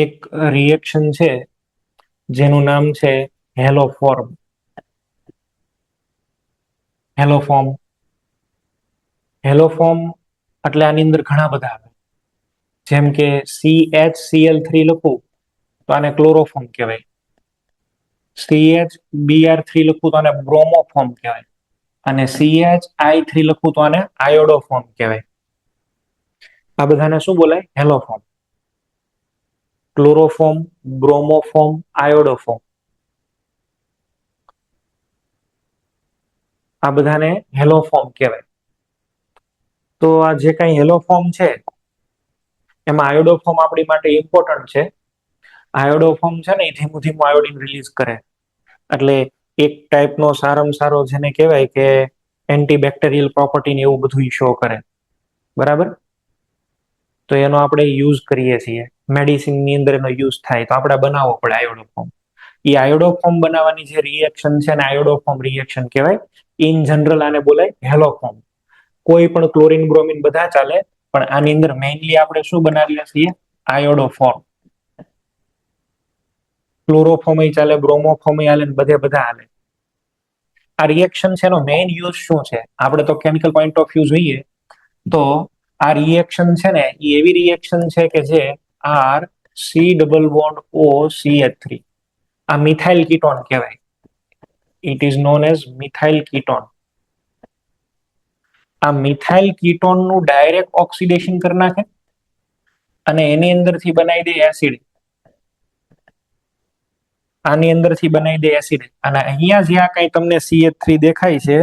એક રિએક્શન છે જેનું નામ છે હેલોફોર્મ. હેલોફોર્મ હેલોફોર્મ એટલે આની અંદર ઘણા બધા આવે. જેમ કે CHCl3 લખું તો આને ક્લોરોફોર્મ કહેવાય. CHBr3 લખું તો આને બ્રોમોફોર્મ કહેવાય. અને CHI3 લખું તો આને આયોડોફોર્મ કહેવાય. આ બધાને શું બોલાય? હેલોફોર્મ. ક્લોરોફોર્મ, બ્રોમોફોર્મ, આયોડોફોર્મ, આ બધાને હેલોફોર્મ કહેવાય. તો આ જે કઈ હેલોફોર્મ છે એમાં આયોડોફોર્મ આપણી માટે ઇમ્પોર્ટન્ટ છે. આયોડોફોર્મ છે ને એ ધીમું ધીમું આયોડિન રિલીઝ કરે, એટલે એક ટાઈપનો સારામાં સારો જેને કહેવાય કે એન્ટીબેક્ટેરિયલ પ્રોપર્ટી ને એવું બધું શો કરે. બરાબર? તો એનો આપણે યુઝ કરીએ છીએ, મેડિસિન ની અંદર એનો યુઝ થાય, તો આપણે બનાવવો પડે આયોડોફોર્મ. એ આયોડોફોર્મ બનાવવાની જે રિએક્શન છે ને આયોડોફોર્મ રિએક્શન કહેવાય. ઇન જનરલ આને બોલાય હેલોફોર્મ. કોઈ પણ ક્લોરીન બ્રોમિન બધા ચાલે, પણ આની અંદર મેઇનલી આપણે શું બનાવીએ છીએ? આયોડોફોર્મ. ક્લોરોફોર્મ ચાલે, બ્રોમોફોર્મ ચાલે, બધે બધા હાલે. આ રિએક્શન છે એનો મેઇન યુઝ શું છે? આપણે તો કેમિકલ પોઈન્ટ ઓફ વ્યૂ જોઈએ તો આ રિએક્શન છે ને એ એવી રિએક્શન છે કે જે RC double bond O CH3, આ મિથાઇલ કીટોન કહેવાય. It is known as methyl ketone. આ મિથાઇલ કીટોન નું ડાયરેક્ટ ઓક્સિડેશન કરી નાખે અને એની અંદરથી બનાવી દે એસિડ. આની અંદરથી બનાવી દે એસિડ. અને અહીંયા જ્યાં કઈ તમને CH3 દેખાય છે,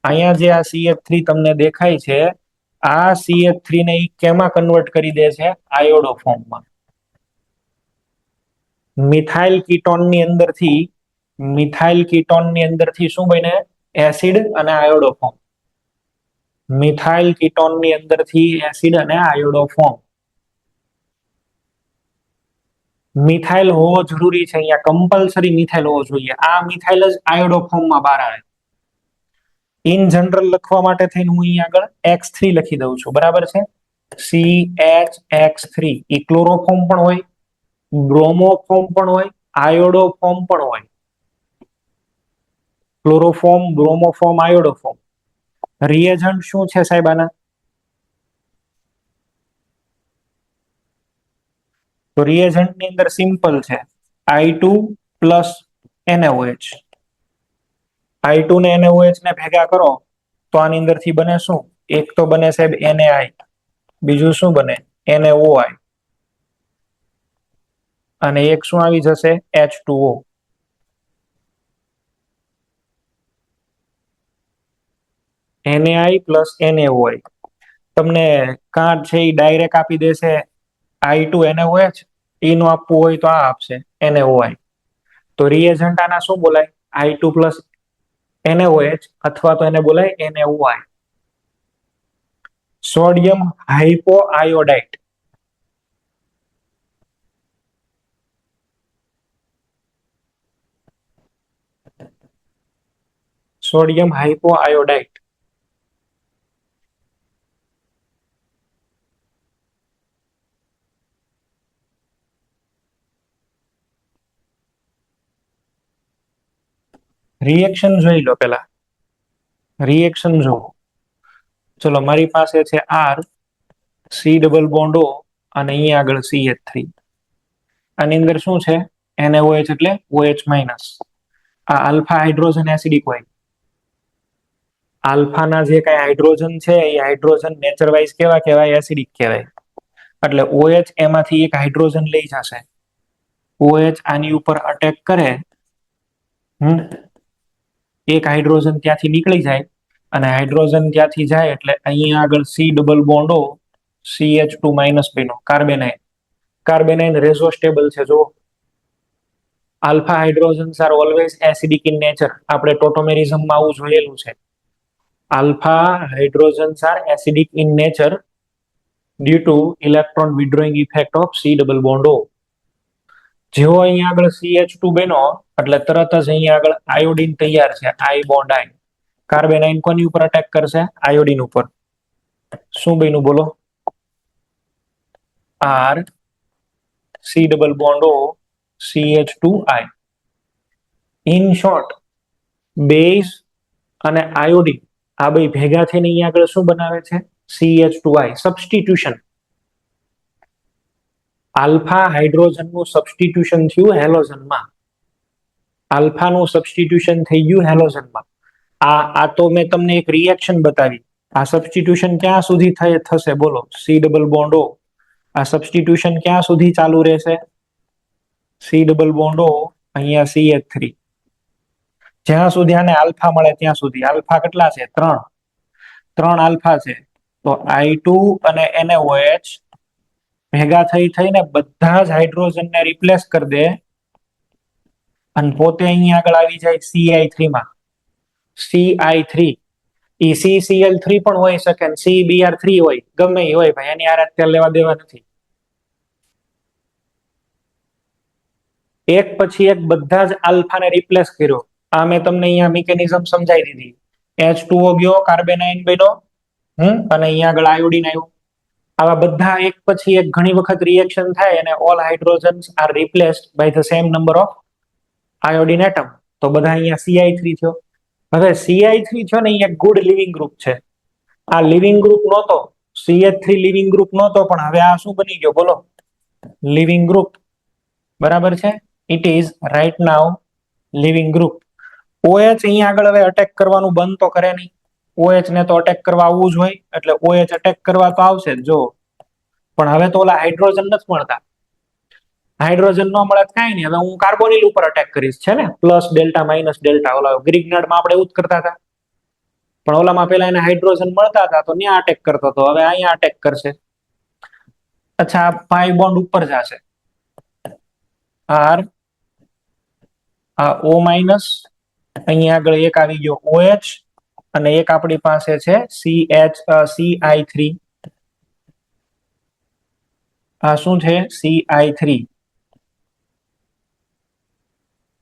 અહીંયા જે આ CH3 તમને દેખાય છે, આ CH3 ને કેમાં કન્વર્ટ કરી દે છે? આયોડોફોર્મમાં. મિથાઇલ કીટોન ની અંદરથી શું બને? એસિડ અને આયોડો ફોર્મ. મિથાઇલ કીટોન ની અંદરથી એસિડ અને આયોડો ફોર્મ. મિથાઇલ હોવો જરૂરી છે, અહીંયા કમ્પલસરી મિથાઇલ હોવો જોઈએ. આ મિથાઇલ જ આયોડો ફોર્મમાં બહાર આવે. ઇન જનરલ લખવા માટે થઈને હું અહીંયા આગળ X3 લખી દઉં છું, બરાબર છે? CHX3 એ ક્લોરોફોર્મ પણ હોય, બ્રોમોફોર્મ પણ હોય, આયોડો ફોર્મ પણ હોય. Chloroform, bromoform, iodo form. Reagent શું છે સાહેબ આના? તો રિએજન્ટ ની અંદર સિમ્પલ છે, I2 પ્લસ NaOH. I2 ને NaOH ને ભેગા કરો તો આની અંદરથી બને શું? એક તો બને સાહેબ NaI, બીજું શું બને? NaOI, અને એક શું આવી જશે? H2O. NaI plus NaOI. તમને કાં છે એ ડાયરેક્ટ આપી દેશે I2 NaOH, એ નું આપવું હોય તો આ આપશે NaOI. તો રિએજન્ટ આના શું બોલાય? I2 પ્લસ NaOH, અથવા તો એને બોલાય NaOI. સોડિયમ હાઇપોઆયોડાઇટ. સોડિયમ હાઇપોઆયોડાઇટ. રિએક્શન જોઈ લો પેલા. રિએક્શન જુઓ. ચલો, મારી પાસે છે R, C double bond O, અને અહીંયા આગળ CH3. આની અંદર શું છે? NaOH એટલે OH માઇનસ. આ આલ્ફા હાઇડ્રોજન એસિડિક હોય. આલ્ફાના જે કઈ હાઇડ્રોજન છે એ હાઇડ્રોજન નેચર વાઇઝ કેવા કહેવાય? એસિડિક કહેવાય. એટલે OH એમાંથી એક હાઇડ્રોજન લઈ જશે. OH આની ઉપર અટેક કરે, એક હાઇડ્રોજન ત્યાંથી નીકળી જાય, અને હાઇડ્રોજન ત્યાંથી જાય એટલે અહીંયા આગળ C double bond O, CH2 minus બન્યો, કાર્બેનાઇન. કાર્બેનાઇન રેઝો સ્ટેબલ છે. જો alpha hydrogens are always acidic in nature. આપણે ટોટોમેરિઝમમાં આવું જોયેલું છે. Alpha hydrogens are acidic in nature due to electron withdrawing effect of C double bond O. જેવો અહીંયા આગળ CH2 બન્યો એટલે તરત જ અહીંયા આગળ આયોડિન તૈયાર છે, I બોન્ડ I. કાર્બેનાઇન કોની ઉપર અટેક કરશે? આયોડિન ઉપર. શું બન્યું બોલો? R, C double bond O, CH2I. In short, base અને આયોડિન આ બે ભેગા થઈને અહીંયા આગળ શું બનાવે છે? CH2I. સબસ્ટિટ્યુશન. આલ્ફા હાઇડ્રોજનનું સબસ્ટિટ્યુશન થયું હેલોજનમાં. આલ્ફાનું સબસ્ટિટ્યુશન થઈ ગયું હેલોજનમાં. આ તો મેં તમને એક રિએક્શન બતાવી. આ સબસ્ટિટ્યુશન ક્યાં સુધી થશે બોલો? C double bond O. આ સબસ્ટિટ્યુશન ક્યાં સુધી ચાલુ રહેશે? C ડબલ બોન્ડ O, અહીંયા CH3. જ્યાં સુધી આને આલ્ફા મળે ત્યાં સુધી. આલ્ફા કેટલા છે? 3. 3 આલ્ફા છે. તો I2 અને NaOH ભેગા થઈને બધા જ હાઇડ્રોજનને રિપ્લેસ કરી દે, અને પોતે અહીંયા આગળ આવી જાય CI3 માં. CI3 એ CCl3 પણ હોઈ શકે, CBr3 હોય, ગમે એ હોય ભાઈ, એની આ અત્યારે લેવા દેવા નથી. એક પછી એક બધા જ આલ્ફાને રિપ્લેસ કર્યો. આ મેં તમને અહીંયા મિકેનિઝમ સમજાવી દીધી. H2O ગયો, કાર્બેનાઇન બન્યો, અને અહીંયા આગળ આયોડિન આવ્યું. આવા બધા એક પછી એક ઘણી વખત રિએક્શન થાય, અને all hydrogens are replaced by the same number of iodine atom. તો બધા અહીંયા CI3 થયો. હવે CI3 થયો ને, એ એક ગુડ લિવિંગ ગ્રુપ છે. આ લિવિંગ ગ્રુપ નહોતો, CH3 લિવિંગ ગ્રુપ નહોતો, પણ હવે આ શું બની ગયો બોલો? Living group. બરાબર છે? It is right now living group. OH અહીંયા આગળ હવે અટેક કરવાનું બંધ તો કરે નહીં. OH ને તો અટેક કરવા આવવું જ હોય, એટલે OH અટેક કરવા તો આવશે જ. જો પણ હવે તો ઓલા હાઇડ્રોજન નથી મળતા. હાઇડ્રોજન ન મળે કાંઈ નહીં, હવે હું કાર્બોનિલ ઉપર અટેક કરીશ, છે ને? Plus delta minus delta. ઓલા ગ્રીગનાર્ડમાં આપણે એવું જ કરતા હતા, પણ ઓલામાં પેલા એને હાઇડ્રોજન મળતા હતા તો ત્યાં અટેક કરતો હતો, હવે અહીંયા અટેક કરશે. અચ્છા, પાઈ બોન્ડ ઉપર જશે. આર, આ O માઇનસ, અહીંયા આગળ એક આવી ગયો OH, અને એક આપણી પાસે છે CI3. આ શું છે? CI3.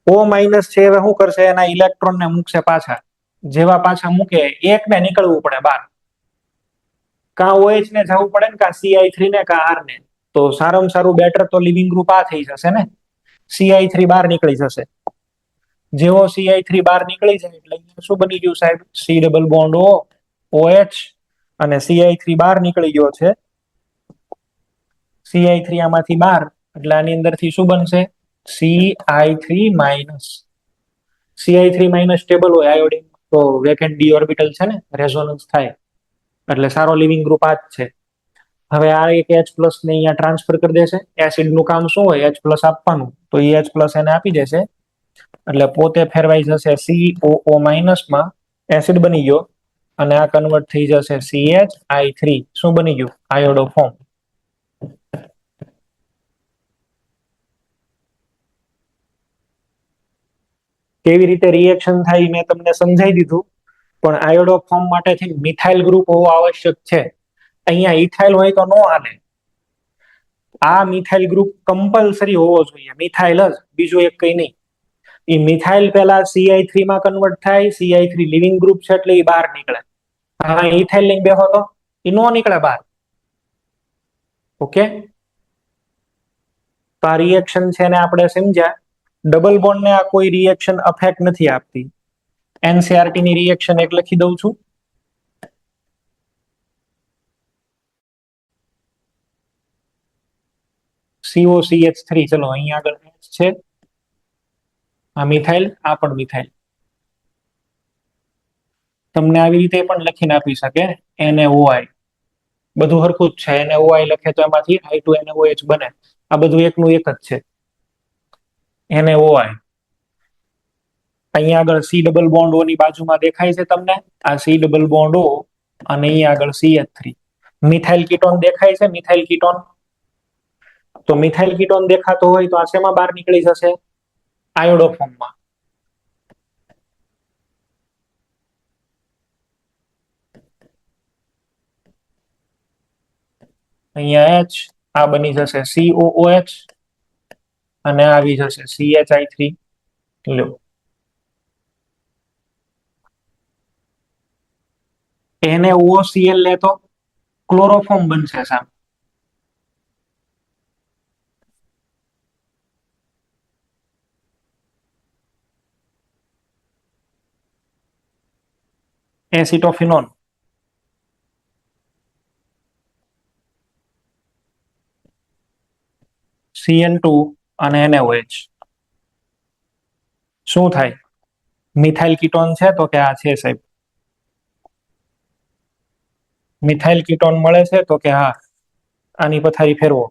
O માઇનસ છે, હવે શું કરશે? એના ઇલેક્ટ્રોન ને મૂકશે પાછા. જેવા પાછા મૂકે એક ને નીકળવું પડે બહાર. કાં OH ને જવું પડે ને, કાં CI3 ને, કાં R ને. તો સારામાં સારું બેટર તો લિવિંગ ગ્રુપ આ થઈ જશે ને, CI3 બહાર નીકળી જશે. જેવો CI3 બહાર નીકળી જાય એટલે શું બની ગયું સાહેબ? C double bond O, OH, અને CI3 બહાર નીકળી ગયો છે. CI3 આમાંથી બહાર, એટલે આની અંદરથી શું બનશે? CI3 minus. CI3 minus stable હોય આયોડિન, તો વેકેન્ટ ડી ઓર્બિટલ છે ને, રેઝોનન્સ થાય, એટલે સારો લિવિંગ ગ્રુપ આ જ છે. હવે આ એક H પ્લસ ને અહીંયા ટ્રાન્સફર કરી દેશે. એસિડ નું કામ શું હોય? H પ્લસ આપવાનું, તો એ H પ્લસ એને આપી દેશે, એટલે પોતે ફેરવાઈ જશે COO માઇનસ માં, એસિડ બની ગયો, અને આ કન્વર્ટ થઈ જશે CHI3. શું બની ગયું? Iodo form. કેવી રીતે રિએક્શન થાય મેં તમને સમજાવી દીધું, પણ આયોડો ફોર્મ માટે મિથાઇલ ગ્રુપ હોવો આવશ્યક છે. અહીંયા ઇથાઇલ હોય તો નો હાલે. આ મિથાઇલ ગ્રુપ કમ્પલસરી હોવો જોઈએ, મિથાઇલ જ, બીજું એક કઈ નહીં. એ મિથાઇલ પેલા CI3 માં કન્વર્ટ થાય, CI3 લિવિંગ ગ્રુપ છે એટલે એ બહાર નીકળે. હા, ઇથાઇલ લઈને બેહો તો એ નો નીકળે બહાર. ઓકે, તો આ રિએક્શન છે ને આપણે સમજ્યા. ડબલ બોન્ડ ને આ કોઈ રિએક્શન અફેક્ટ નથી આપતી. NCERT ની રિએક્શન એક લખી દઉં છું. COCH3, ચલો અહીંયા આગળ H છે, આ મિથાઇલ, આ પણ મિથાઇલ. તમને આવી રીતે પણ લખીને આપી શકે NaOI, બધું હરખું જ છે. NaOI લખે તો એમાંથી I2NaOH બને. આ બધું એકનું એક જ છે, NaOI. અહીંયા આગળ C ડબલ બોન્ડ O ની બાજુમાં દેખાય છે તમને, આ C ડબલ બોન્ડ O, અને અહીંયા આગળ CH3. મિથાઇલ કીટોન દેખાય છે, મિથાઇલ કીટોન. તો મિથાઇલ કીટોન દેખાતો હોય તો આ શેમાં બહાર નીકળી જશે? આયોડો ફોર્મમાં. અહીંયા H, આ બની જશે COOH, અને આવી જશે CHI3. લો, NaOCl લે તો ક્લોરોફોર્મ બનશે સાહેબ. એસિટોફિનોન. Cl2 અને NaOH. શું થાય? મિથાઇલ કીટોન છે તો કે આ છે સાહેબ. મિથાઇલ કીટોન મળે છે તો કે હા, આની પથારી ફેરવો,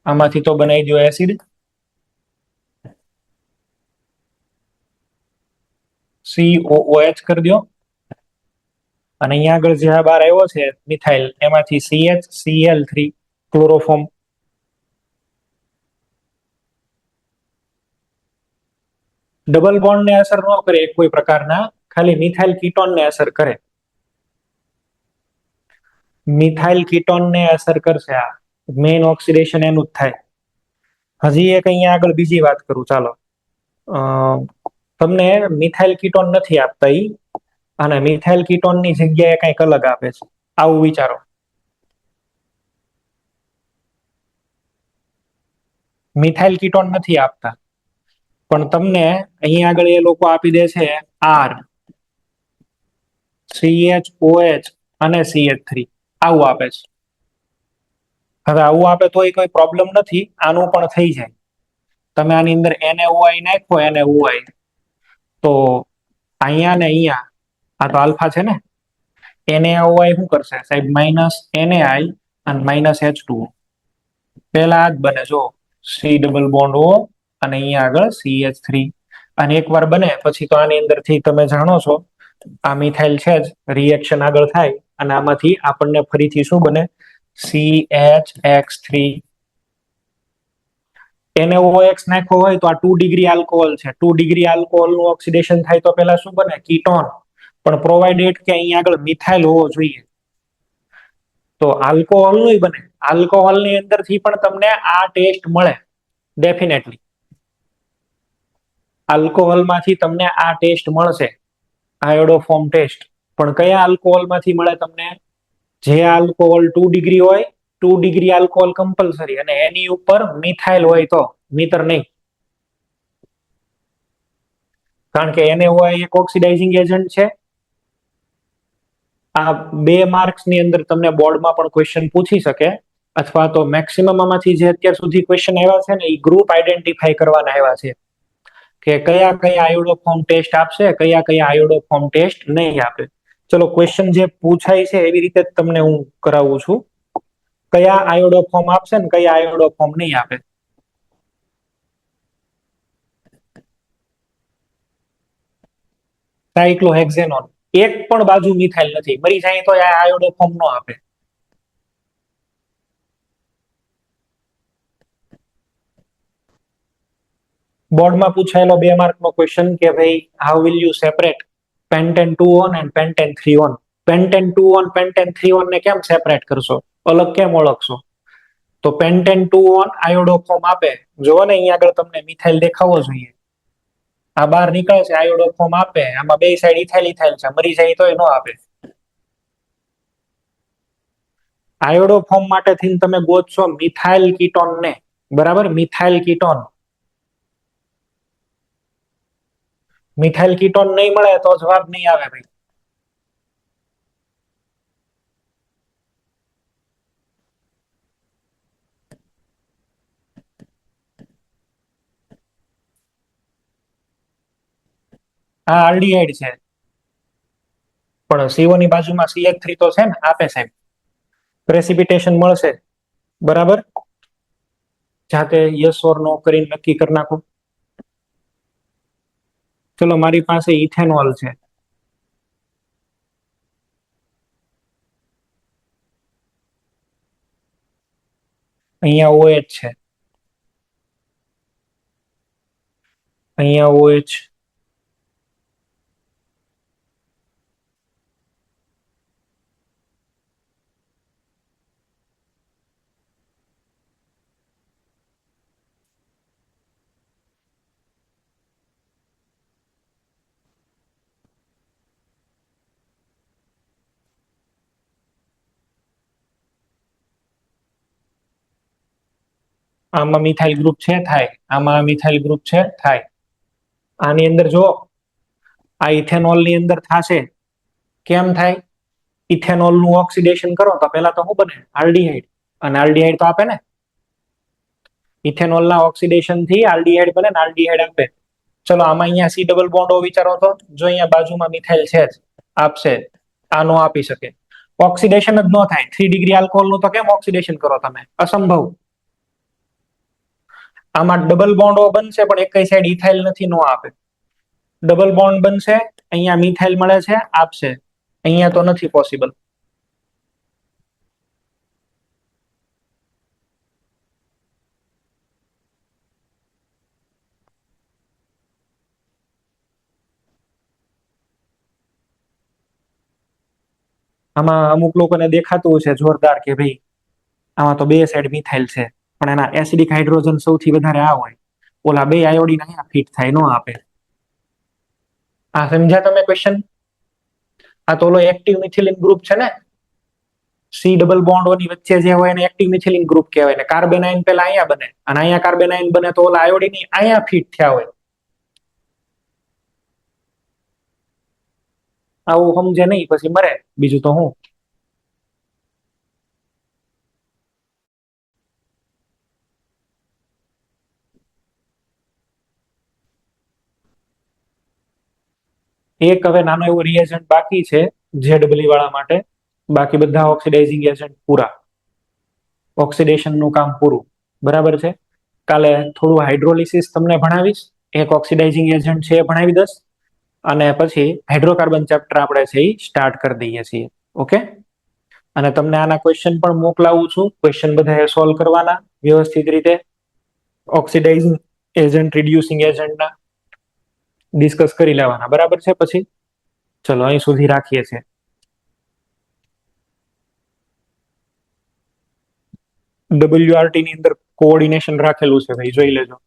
આમાંથી તો બનાવી દો એસિડ. COOH કરી દો, અને અહીંયા આગળ જે બહાર આવ્યો છે મિથાઇલ, એમાંથી CHCl3, ક્લોરોફોર્મ. ડબલ બોન્ડ ને અસર ન કરે કોઈ પ્રકારના, ખાલી મિથાઇલ કીટોન ને અસર કરે. મિથાઇલ કીટોન ને અસર કરશે, આ મેઇન ઓક્સિડેશન એનું જ થાય. હજી એક અહીંયા આગળ બીજી વાત કરું, ચાલો. તમને મિથાઇલ કીટોન નથી આપતા ઈ, અને મિથાઇલ કીટોન ની જગ્યાએ કંઈક અલગ આપે છે, આવું વિચારો. મિથાઇલ કીટોન નથી આપતા, પણ તમને અહીંયા આગળ એ લોકો આપી દે છે R, CHOH અને CH3, આવું આપે છે. હવે આવું આપે તો કોઈ પ્રોબ્લેમ નથી, આનું પણ થઈ જાય. તમે આની અંદર NaOI નાખો, NaOI, તો અહીંયા ને અહીંયા, આ તો આલ્ફા છે ને, NaOI શું કરશે સાહેબ? માઇનસ NaI અને માઇનસ H2O. પેલા આ જ બને, જો C ડબલ બોન્ડ O, અને અહીંયા આગળ CH3. અને એકવાર બને પછી તો આની અંદરથી તમે જાણો છો, આ મિથાઇલ છે જ, રિએક્શન આગળ થાય, અને આમાંથી આપણને ફરીથી શું બને? CHX3. NaOH નાખ્યો હોય તો આ 2 ડિગ્રી આલ્કોહોલ છે. 2 ડિગ્રી આલ્કોહોલ નું ઓક્સિડેશન થાય તો પહેલા શું બને? કીટોન. પણ પ્રોવાઇડેડ કે અહીંયા આગળ મિથાઇલ હોવો જોઈએ. તો આલ્કોહોલ નું બને. આલ્કોહોલ ની અંદરથી પણ તમને આ ટેસ્ટ મળે ડેફિનેટલી. આલ્કોહોલ માંથી તમને આ ટેસ્ટ મળશે, આયોડોફોર્મ ટેસ્ટ. પણ કયા આલ્કોહોલ માંથી મળે તમને? જે આલ્કોહોલ 2 ડિગ્રી હોય, 2 ડિગ્રી આલ્કોહોલ કમ્પલસરી, અને એની ઉપર મિથાઇલ હોય તો, નહીતર નહીં. કારણ કે NaOH એક ઓક્સિડાઇઝિંગ એજન્ટ છે. આ 2 માર્ક્સ ની અંદર તમને બોર્ડમાં પણ ક્વેશ્ચન પૂછી શકે, અથવા તો મેક્સિમમ માંથી જે અત્યાર સુધી ક્વેશ્ચન આવ્યા છે ને એ ગ્રુપ આઈડેન્ટિફાઈ કરવાના આવ્યા છે કે કયા કયા આયોડોફોર્મ ટેસ્ટ આપશે, કયા કયા આયોડોફોર્મ ટેસ્ટ નહીં આપે. ચલો ક્વેશ્ચન જે પૂછાય છે એવી રીતે જ તમને હું કરાવું છું. કયા આયોડોફોર્મ આપશે ને કયા આયોડોફોર્મ નહીં આપે. સાયક્લોહેક્ઝેનોન એક પણ બાજુ મિથાઇલ નથી, મરી જાય તો આ આયોડોફોર્મ નો આપે. બોર્ડમાં પૂછાયેલો 2 માર્કનો ક્વેશ્ચન કે ભાઈ how will you separate pentane 2 on and pentane 3 on. Pentane 2 on pentane 3 on ને કેમ સેપરેટ કરશો? અલગ કેમ ઓળખશો? તો પેન્ટેન 2 ઓન આયોડોફોર્મ આપે. જો ને અહીંયા આગળ તમને મિથાઇલ દેખાવો જોઈએ. આ બહાર નીકળે છે, આયોડોફોર્મ આપે. આમાં બે સાઈડ ઇથાઇલ ઇથાઇલ છે, મરી જાય તોય નો આપે. આયોડોફોર્મ માટે થી તમે ગોતશો મિથાઇલ કીટોન ને, બરાબર? Methyl ketone. મિથાઇલ કીટોન નહીં મળે તો જવાબ નહીં આવે ભાઈ. આ આલ્ડીહાઇડ છે, પણ CO ની બાજુમાં CH3 તો છે ને, આપે સાહેબ. પ્રેસિપિટેશન મળશે, બરાબર? જાતે યસ ઓર નો કરીને નક્કી કરી નાખો. ચલો મારી પાસે ઇથેનોલ છે. અહીંયા OH છે, અહીંયા OH. આમાં મિથાઇલ ગ્રુપ છે, થાય. આમાં મિથાઇલ ગ્રુપ છે, થાય. આની અંદર જો આ ઇથેનોલ ની અંદર થશે, કેમ થાય? ઇથેનોલ નું ઓક્સિડેશન કરો તો પહેલા તો શું બને? આલ્ડીહાઇડ. અને આલ્ડીહાઇડ તો આપે ને. ઇથેનોલ ના ઓક્સિડેશન થી આલ્ડીહાઇડ બને ને આલ્ડીહાઇડ આપે. ચલો આમાં અહીંયા C ડબલ બોન્ડ વિચારો તો, જો અહીંયા બાજુમાં મિથાઇલ છે જ, આપશે. આનો આપી શકે. ઓક્સિડેશન જ ન થાય. 3 ડિગ્રી આલ્કોહોલ નું તો કેમ ઓક્સિડેશન કરો તમે? અસંભવ. આમાં ડબલ બોન્ડ બનશે પણ એક સાઈડ ઇથાઇલ નથી, નો આપે. ડબલ બોન્ડ બનશે, અહીંયા મિથાઇલ મળે છે, આપશે. અહીંયા તો નથી પોસિબલ. આમાં અમુક લોકોને દેખાતું છે જોરદાર કે ભાઈ આમાં તો બે સાઈડ મિથાઇલ છે, પણ એના એસિડિક હાઇડ્રોજન સૌથી વધારે આ હોય. ઓલા બે આયોડિન અહીંયા ફિટ થાય, નો આપે. આ સમજ્યા તમે ક્વેશ્ચન? આ તો ઓલો એક્ટિવ મિથિલિન ગ્રુપ છે ને, C ડબલ બોન્ડ ની વચ્ચે જે હોય એને એક્ટિવ મિથિલિન ગ્રુપ કહેવાય. ને કાર્બેનાઇન પેલા અહીંયા બને, અને અહીંયા કાર્બેનાઇન બને તો ઓલા આયોડિન અહીંયા ફિટ થયા હોય. આવું સમજે નહીં પછી મરે, બીજું તો હું. એક હવે નાનો એવો રિએજન્ટ બાકી છે ZW વાળા માટે, બાકી બધા ઓક્સિડાઇઝિંગ એજન્ટ પૂરા. ઓક્સિડેશન નું કામ પૂરું, બરાબર છે. કાલે થોડું હાઇડ્રોલિસિસ તમને ભણાવીશ, એક ઓક્સિડાઇઝિંગ એજન્ટ છે એ ભણાવી દઈશ, અને પછી હાઇડ્રોકાર્બન ચેપ્ટર આપણે છે એ સ્ટાર્ટ કરી દઈએ છીએ. ઓકે? અને તમને આના ક્વેશ્ચન પણ મોકલાવું છું. ક્વેશ્ચન બધા સોલ્વ કરવાના વ્યવસ્થિત રીતે. ઓક્સિડાઇઝિંગ એજન્ટ, રિડ્યુસિંગ એજન્ટના ડિસ્કસ કરી લેવાના, બરાબર છે. પછી ચલો અહીં સુધી રાખીએ છીએ. WRT ની અંદર કોઓર્ડિનેશન રાખેલું છે ભાઈ, જોઈ લેજો.